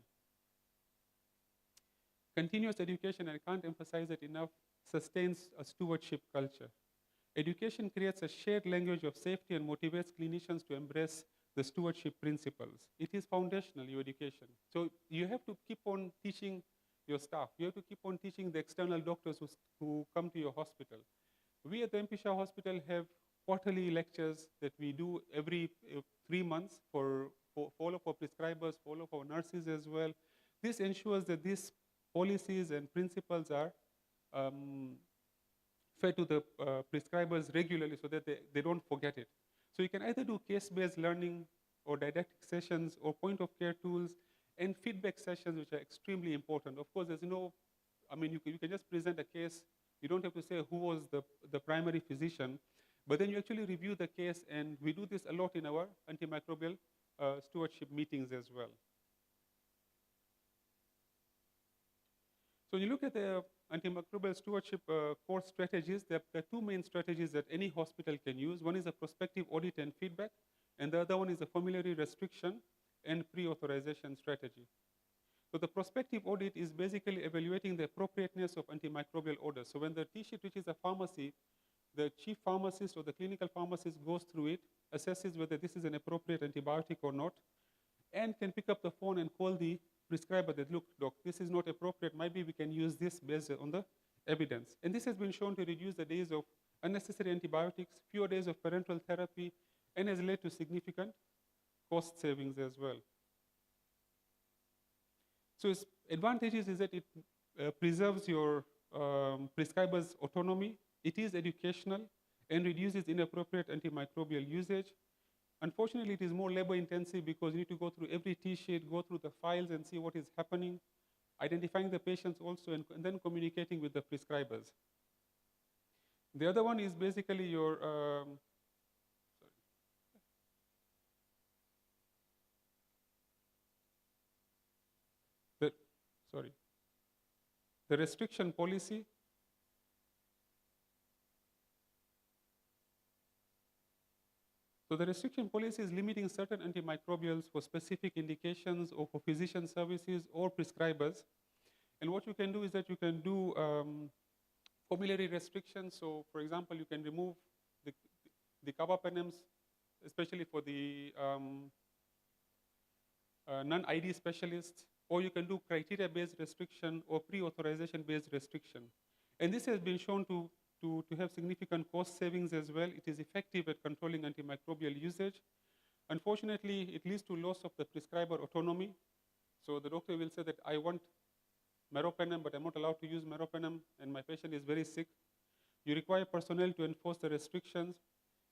Continuous education, and I can't emphasize it enough, sustains a stewardship culture. Education creates a shared language of safety and motivates clinicians to embrace the stewardship principles. It is foundational, your education. So you have to keep on teaching your staff. You have to keep on teaching the external doctors who come to your hospital. We at the MP Shah Hospital have quarterly lectures that we do every 3 months for all of our prescribers, for all of our nurses as well. This ensures that this policies and principles are fed to the prescribers regularly so that they don't forget it. So you can either do case-based learning or didactic sessions or point-of-care tools and feedback sessions, which are extremely important. Of course, there's no, I mean, you can just present a case. You don't have to say who was the primary physician, but then you actually review the case, and we do this a lot in our antimicrobial stewardship meetings as well. So when you look at the antimicrobial stewardship core strategies, there are two main strategies that any hospital can use. One is a prospective audit and feedback, and the other one is a formulary restriction and pre-authorization strategy. So the prospective audit is basically evaluating the appropriateness of antimicrobial orders. So when the T-sheet reaches a pharmacy, the chief pharmacist or the clinical pharmacist goes through it, assesses whether this is an appropriate antibiotic or not, and can pick up the phone and call the prescriber that, look, doc, this is not appropriate. Maybe we can use this based on the evidence. And this has been shown to reduce the days of unnecessary antibiotics, fewer days of parenteral therapy, and has led to significant cost savings as well. So its advantages is that it preserves your prescriber's autonomy. It is educational and reduces inappropriate antimicrobial usage. Unfortunately, it is more labor intensive because you need to go through every T-sheet, go through the files and see what is happening, identifying the patients also, and then communicating with the prescribers. The other one is basically your, the restriction policy. So the restriction policy is limiting certain antimicrobials for specific indications or for physician services or prescribers. And what you can do is that you can do formulary restrictions. So for example, you can remove the carbapenems, especially for the non-ID specialists, or you can do criteria-based restriction or pre-authorization-based restriction. And this has been shown to have significant cost savings as well. It is effective at controlling antimicrobial usage. Unfortunately, it leads to loss of the prescriber autonomy. So the doctor will say that I want meropenem, but I'm not allowed to use meropenem, and my patient is very sick. You require personnel to enforce the restrictions,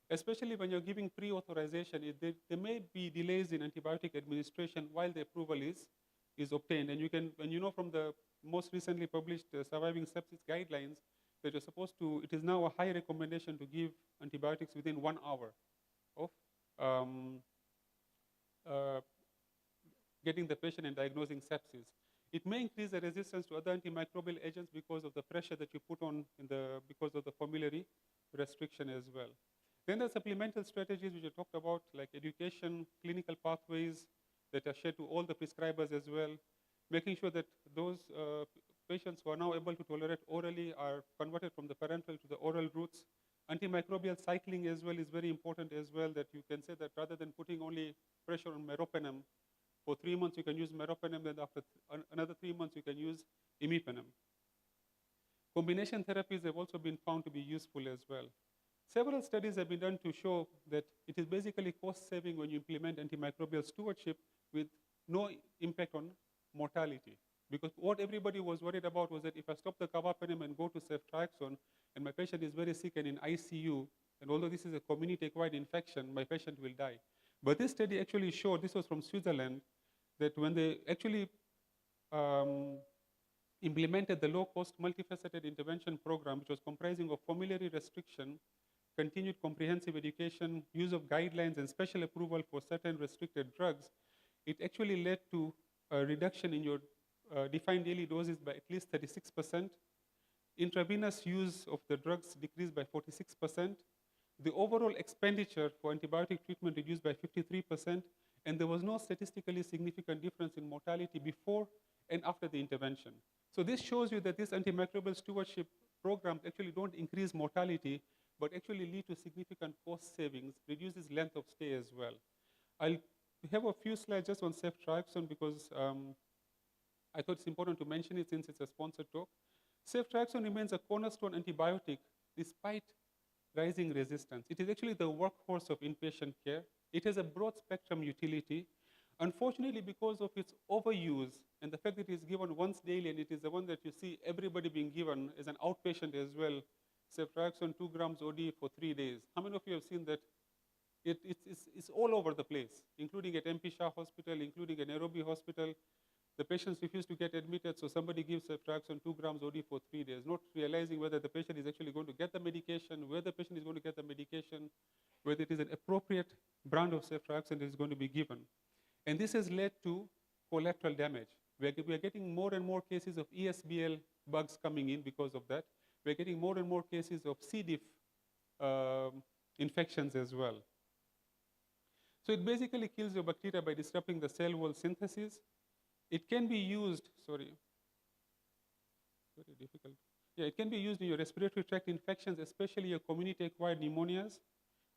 especially when you're giving pre-authorization. There may be delays in antibiotic administration while the approval is obtained. And you can, when you know from the most recently published surviving sepsis guidelines, that you're supposed to, it is now a high recommendation to give antibiotics within 1 hour of getting the patient and diagnosing sepsis. It may increase the resistance to other antimicrobial agents because of the pressure that you put on because of the formulary restriction as well. Then there's supplemental strategies which I talked about, like education, clinical pathways that are shared to all the prescribers as well, making sure that those patients who are now able to tolerate orally are converted from the parenteral to the oral routes. Antimicrobial cycling as well is very important as well, that you can say that rather than putting only pressure on meropenem, for 3 months you can use meropenem, then after another 3 months you can use imipenem. Combination therapies have also been found to be useful as well. Several studies have been done to show that it is basically cost saving when you implement antimicrobial stewardship with no impact on mortality. Because what everybody was worried about was that if I stop the carbapenem and go to ceftriaxone, and my patient is very sick and in ICU, and although this is a community-acquired infection, my patient will die. But this study actually showed, this was from Switzerland, that when they actually implemented the low-cost multifaceted intervention program, which was comprising of formulary restriction, continued comprehensive education, use of guidelines, and special approval for certain restricted drugs, it actually led to a reduction in your defined daily doses by at least 36%. Intravenous use of the drugs decreased by 46%. The overall expenditure for antibiotic treatment reduced by 53%, and there was no statistically significant difference in mortality before and after the intervention. So this shows you that these antimicrobial stewardship programs actually don't increase mortality, but actually lead to significant cost savings, reduces length of stay as well. I'll have a few slides just on ceftriaxone because I thought it's important to mention it since it's a sponsored talk. Ceftriaxone remains a cornerstone antibiotic despite rising resistance. It is actually the workhorse of inpatient care. It has a broad spectrum utility. Unfortunately, because of its overuse and the fact that it is given once daily, and it is the one that you see everybody being given as an outpatient as well, ceftriaxone 2 grams OD for 3 days. How many of you have seen that it's all over the place, including at MP Shah Hospital, including at Nairobi Hospital? The patients refuse to get admitted, so somebody gives ceftriaxone 2 grams OD for 3 days, not realizing whether the patient is actually going to get the medication, where the patient is going to get the medication, whether it is an appropriate brand of ceftriaxone that is going to be given. And this has led to collateral damage. We are getting more and more cases of ESBL bugs coming in because of that. We're getting more and more cases of C. diff infections as well. So it basically kills your bacteria by disrupting the cell wall synthesis. It can be used, very difficult. Yeah, it can be used in your respiratory tract infections, especially your community-acquired pneumonias,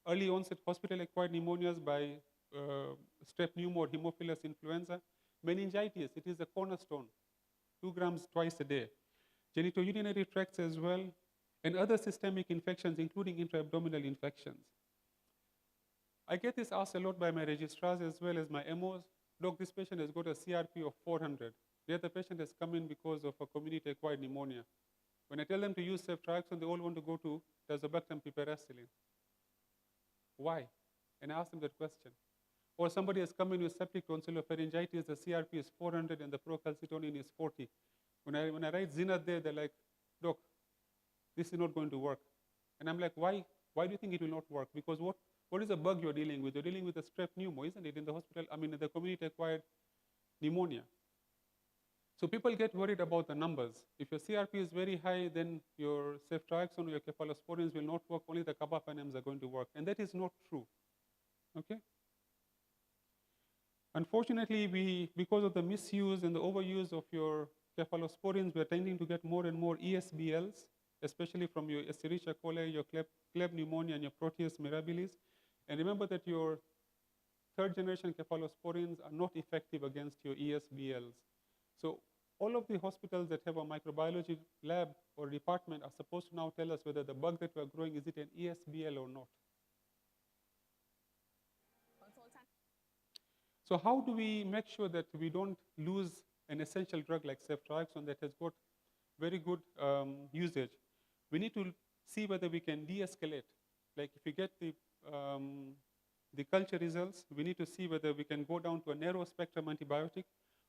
early onset hospital-acquired pneumonias by strep pneumo or Haemophilus influenza. Meningitis, it is a cornerstone, 2 grams twice a day. Genitourinary tracts as well, and other systemic infections, including intra-abdominal infections. I get this asked a lot by my registrars as well as my MOs. Doc, this patient has got a CRP of 400. Yet the patient has come in because of a community-acquired pneumonia. When I tell them to use ceftriaxone, they all want to go to tazobactam piperacillin. Why? And I ask them that question. Or somebody has come in with septic tonsillopharyngitis, the CRP is 400 and the procalcitonin is 40. When I write Zinat there, they're like, Doc, this is not going to work. And I'm like, why? Why do you think it will not work? Because what is the bug you're dealing with? You're dealing with a strep pneumo, isn't it, in the hospital? I mean, the community-acquired pneumonia. So people get worried about the numbers. If your CRP is very high, then your ceftriaxone or your cephalosporins will not work. Only the carbapenems are going to work. And that is not true. Okay? Unfortunately, because of the misuse and the overuse of your cephalosporins, we're tending to get more and more ESBLs, especially from your Escherichia coli, your Kleb pneumonia, and your Proteus mirabilis. And remember that your third-generation cephalosporins are not effective against your ESBLs. So all of the hospitals that have a microbiology lab or department are supposed to now tell us whether the bug that we're growing, is it an ESBL or not? So how do we make sure that we don't lose an essential drug like ceftriaxone that has got very good usage? We need to see whether we can de-escalate. Like if we get the culture results, we need to see whether we can go down to a narrow spectrum antibiotic,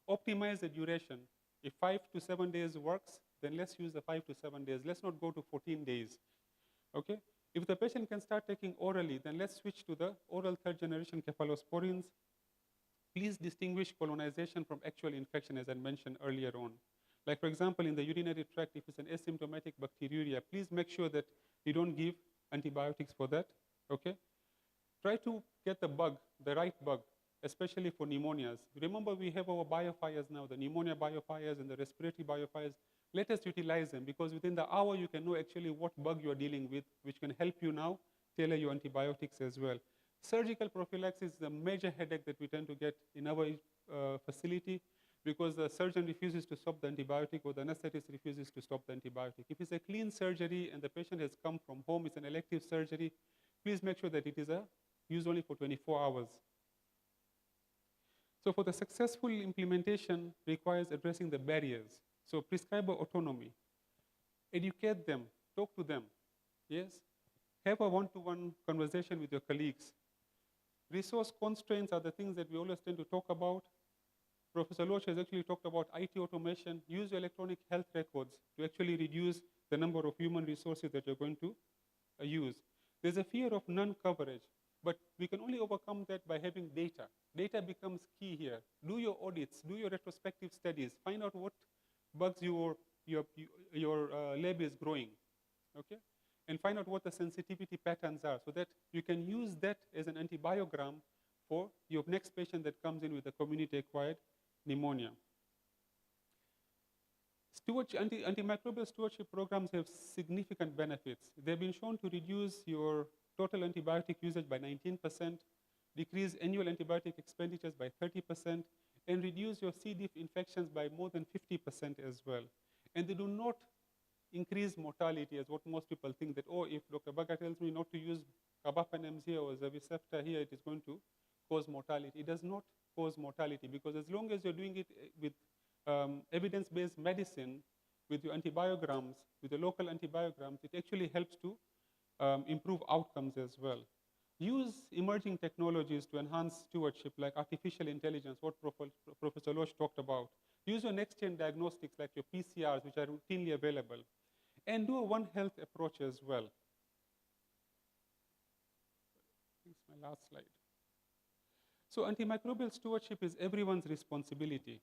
optimize the duration. If 5 to 7 days works, then let's use the 5 to 7 days. Let's not go to 14 days, okay? If the patient can start taking orally, then let's switch to the oral third-generation cephalosporins. Please distinguish colonization from actual infection, as I mentioned earlier on. Like, for example, in the urinary tract, if it's an asymptomatic bacteriuria, please make sure that you don't give antibiotics for that, okay? Try to get the bug, the right bug, especially for pneumonias. Remember, we have our biofires now, the pneumonia biofires and the respiratory biofires. Let us utilize them, because within the hour, you can know actually what bug you're dealing with, which can help you now tailor your antibiotics as well. Surgical prophylaxis is a major headache that we tend to get in our facility, because the surgeon refuses to stop the antibiotic or the anesthetist refuses to stop the antibiotic. If it's a clean surgery and the patient has come from home, it's an elective surgery, please make sure that it is used only for 24 hours. So for the successful implementation requires addressing the barriers. So prescriber autonomy, educate them, talk to them, yes? Have a one-to-one conversation with your colleagues. Resource constraints are the things that we always tend to talk about. Professor Loach has actually talked about IT automation. Use your electronic health records to actually reduce the number of human resources that you're going to use. There's a fear of non-coverage, but we can only overcome that by having data. Data becomes key here. Do your audits, do your retrospective studies, find out what bugs your lab is growing, okay? And find out what the sensitivity patterns are so that you can use that as an antibiogram for your next patient that comes in with a community-acquired pneumonia. Antimicrobial stewardship programs have significant benefits. They've been shown to reduce your total antibiotic usage by 19%, decrease annual antibiotic expenditures by 30%, and reduce your C. diff infections by more than 50% as well. And they do not increase mortality, as what most people think that, oh, if Dr. Baga tells me not to use carbapenems here or Zevicefta here, it is going to cause mortality. It does not cause mortality because as long as you're doing it with evidence-based medicine, with your antibiograms, with the local antibiograms, it actually helps to improve outcomes as well. Use emerging technologies to enhance stewardship, like artificial intelligence, what Professor Loach talked about. Use your next-gen diagnostics, like your PCRs, which are routinely available. And do a One Health approach as well. This is my last slide. So antimicrobial stewardship is everyone's responsibility.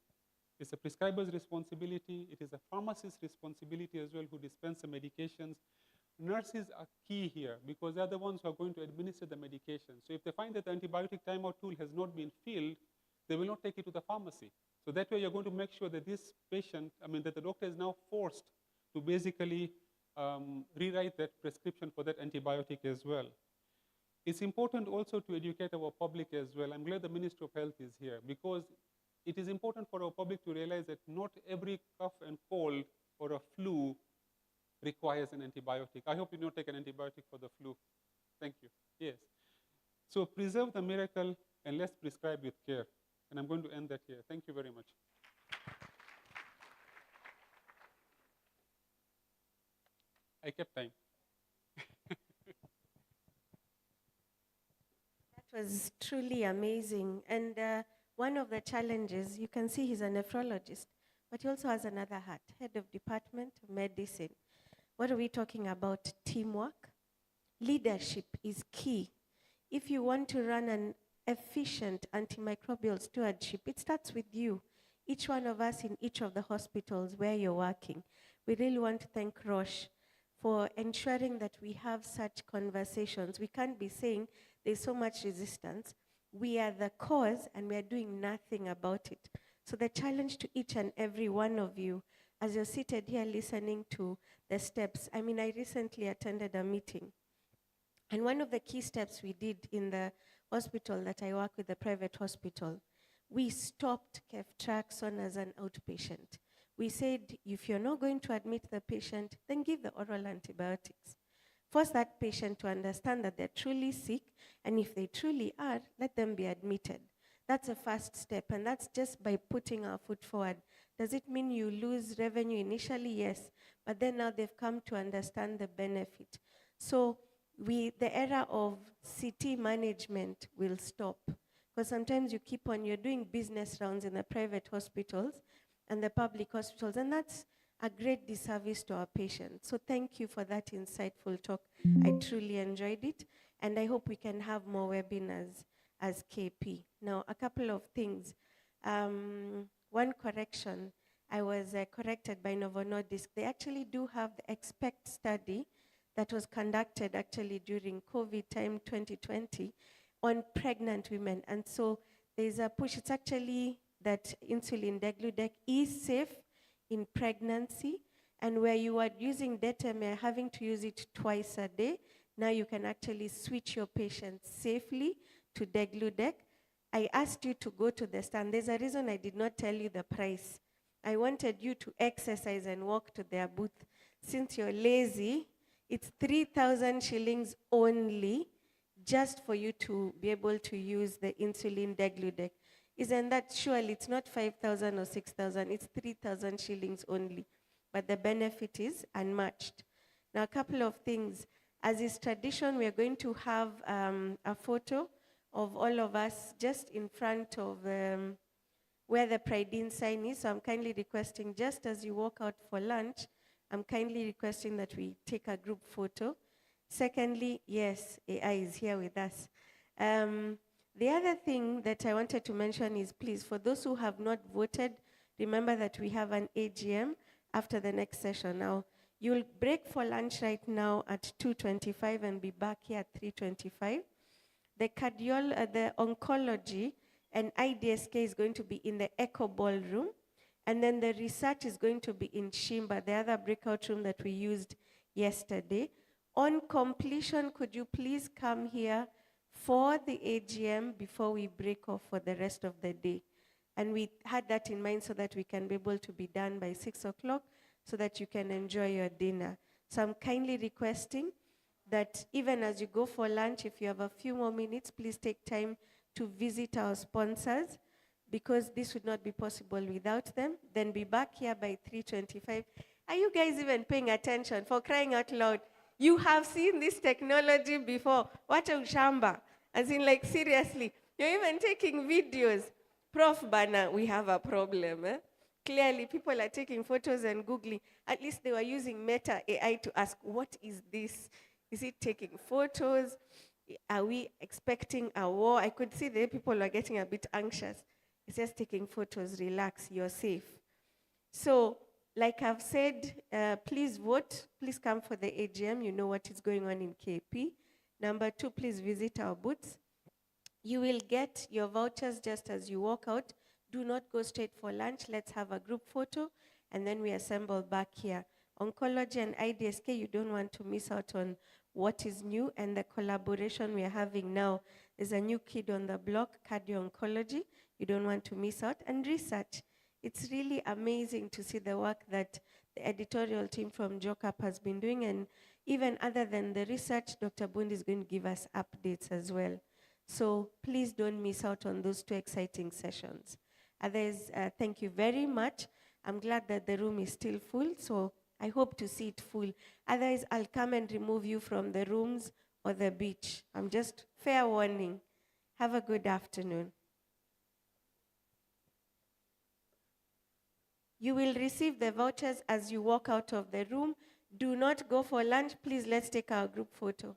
It's a prescriber's responsibility. It is a pharmacist's responsibility as well, who dispense the medications. Nurses are key here because they're the ones who are going to administer the medication. So if they find that the antibiotic timeout tool has not been filled, they will not take it to the pharmacy. So that way you're going to make sure that this patient, that the doctor is now forced to basically rewrite that prescription for that antibiotic as well. It's important also to educate our public as well. I'm glad the Ministry of Health is here because it is important for our public to realize that not every cough and cold or a flu requires an antibiotic. I hope you don't take an antibiotic for the flu. Thank you. Yes. So preserve the miracle and let's prescribe with care. And I'm going to end that here. Thank you very much. I kept time. That was truly amazing. And one of the challenges, you can see he's a nephrologist, but he also has another hat, head of department of medicine. What are we talking about? Teamwork. Leadership is key. If you want to run an efficient antimicrobial stewardship, it starts with you. Each one of us in each of the hospitals where you're working. We really want to thank Roche for ensuring that we have such conversations. We can't be saying there's so much resistance. We are the cause and we are doing nothing about it. So the challenge to each and every one of you, as you're seated here listening to the steps, I recently attended a meeting. And one of the key steps we did in the hospital that I work with, the private hospital, we stopped ceftriaxone as an outpatient. We said, if you're not going to admit the patient, then give the oral antibiotics. Force that patient to understand that they're truly sick, and if they truly are, let them be admitted. That's a first step, and that's just by putting our foot forward. Does it mean you lose revenue initially? Yes, but then now they've come to understand the benefit. So the era of CT management will stop, because sometimes you're doing business rounds in the private hospitals and the public hospitals, and that's a great disservice to our patients. So thank you for that insightful talk. I truly enjoyed it, and I hope we can have more webinars as KP. Now, a couple of things. One correction, I was corrected by Novo Nordisk. They actually do have the EXPECT study that was conducted actually during COVID time 2020 on pregnant women. And so there's a push. It's actually that insulin degludec is safe in pregnancy, and where you are using detamir, having to use it twice a day, now you can actually switch your patients safely to degludec. I asked you to go to the stand. There's a reason I did not tell you the price. I wanted you to exercise and walk to their booth. Since you're lazy, it's 3,000 shillings only just for you to be able to use the insulin degludec. Isn't that surely it's not 5,000 or 6,000, it's 3,000 shillings only. But the benefit is unmatched. Now, a couple of things. As is tradition, we are going to have a photo of all of us just in front of where the Pride In sign is. So I'm kindly requesting, just as you walk out for lunch, I'm kindly requesting that we take a group photo. Secondly, yes, AI is here with us. The other thing that I wanted to mention is, please, for those who have not voted, remember that we have an AGM after the next session. Now, you'll break for lunch right now at 2:25 and be back here at 3:25. The oncology and IDSK is going to be in the Echo Ballroom, and then the research is going to be in Shimba, the other breakout room that we used yesterday. On completion, could you please come here for the AGM before we break off for the rest of the day? And we had that in mind so that we can be able to be done by 6 o'clock so that you can enjoy your dinner. So I'm kindly requesting that even as you go for lunch, if you have a few more minutes, please take time to visit our sponsors, because this would not be possible without them. Then be back here by 3:25. Are you guys even paying attention? For crying out loud, you have seen this technology before. What a shamba. As in, like, seriously, you're even taking videos. Prof. Bana, we have a problem. Clearly, people are taking photos and Googling. At least they were using Meta AI to ask, what is this? Is it taking photos? Are we expecting a war? I could see the people are getting a bit anxious. It's just taking photos, relax, you're safe. So, like I've said, please vote. Please come for the AGM. You know what is going on in KP. Number 2, please visit our booths. You will get your vouchers just as you walk out. Do not go straight for lunch. Let's have a group photo, and then we assemble back here. Oncology and IDSK, you don't want to miss out on what is new and the collaboration we are having now. There's a new kid on the block, cardio-oncology. You don't want to miss out. And research. It's really amazing to see the work that the editorial team from JOCAP has been doing. And even other than the research, Dr. Bund is going to give us updates as well. So please don't miss out on those 2 exciting sessions. Others, thank you very much. I'm glad that the room is still full, so I hope to see it full. Otherwise, I'll come and remove you from the rooms or the beach. I'm just fair warning. Have a good afternoon. You will receive the vouchers as you walk out of the room. Do not go for lunch. Please, let's take our group photo.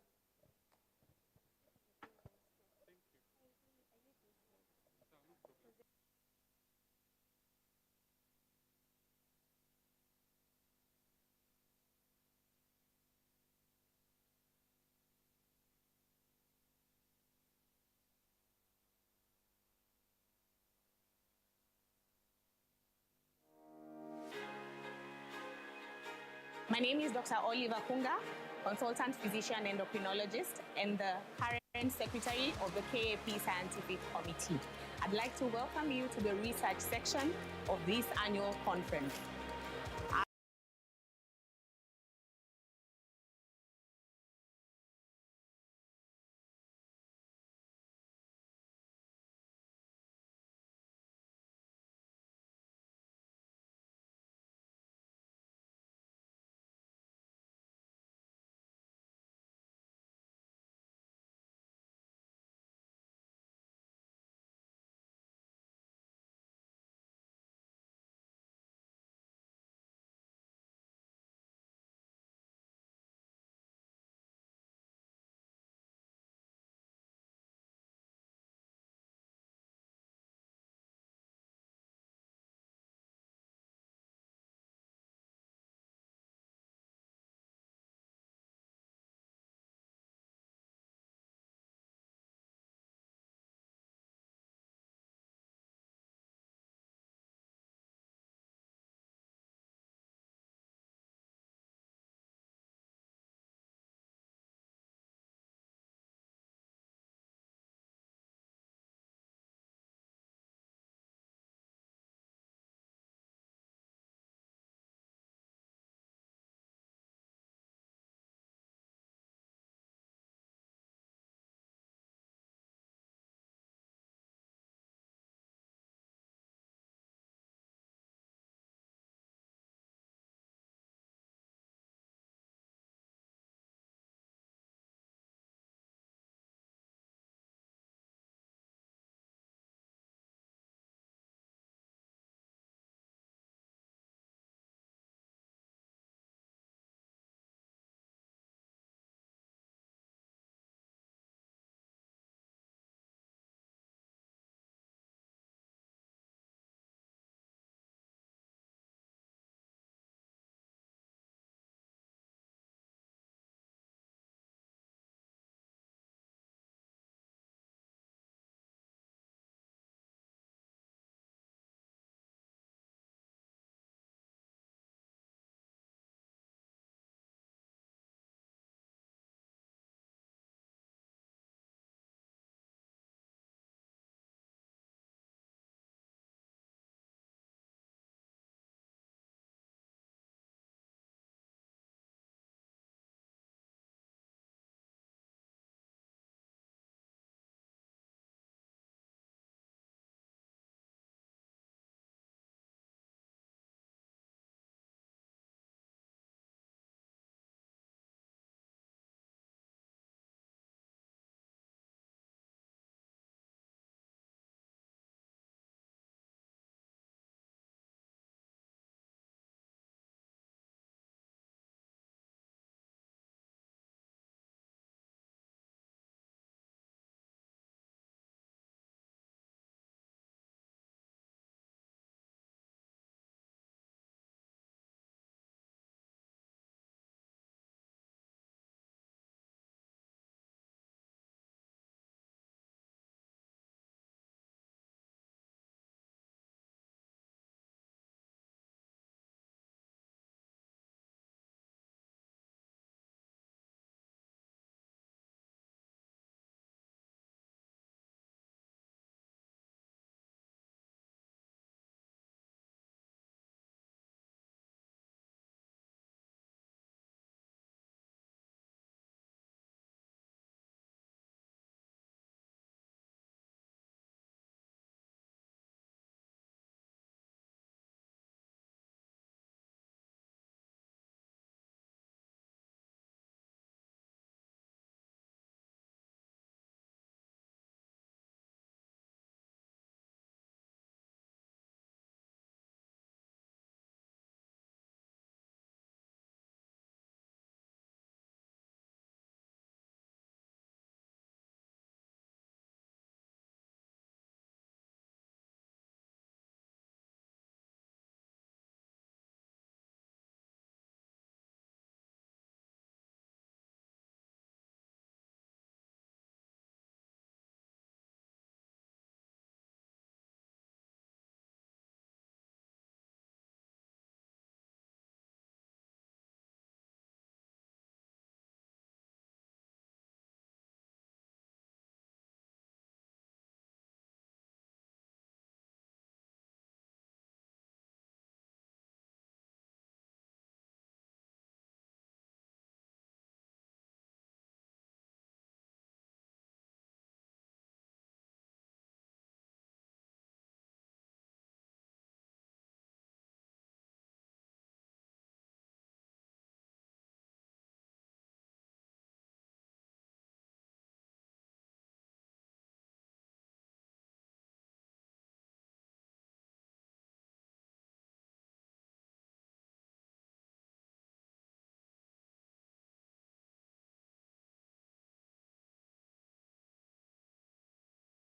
My name is Dr. Oliver Kunga, consultant physician endocrinologist and the current secretary of the KAP Scientific Committee. I'd like to welcome you to the research section of this annual conference.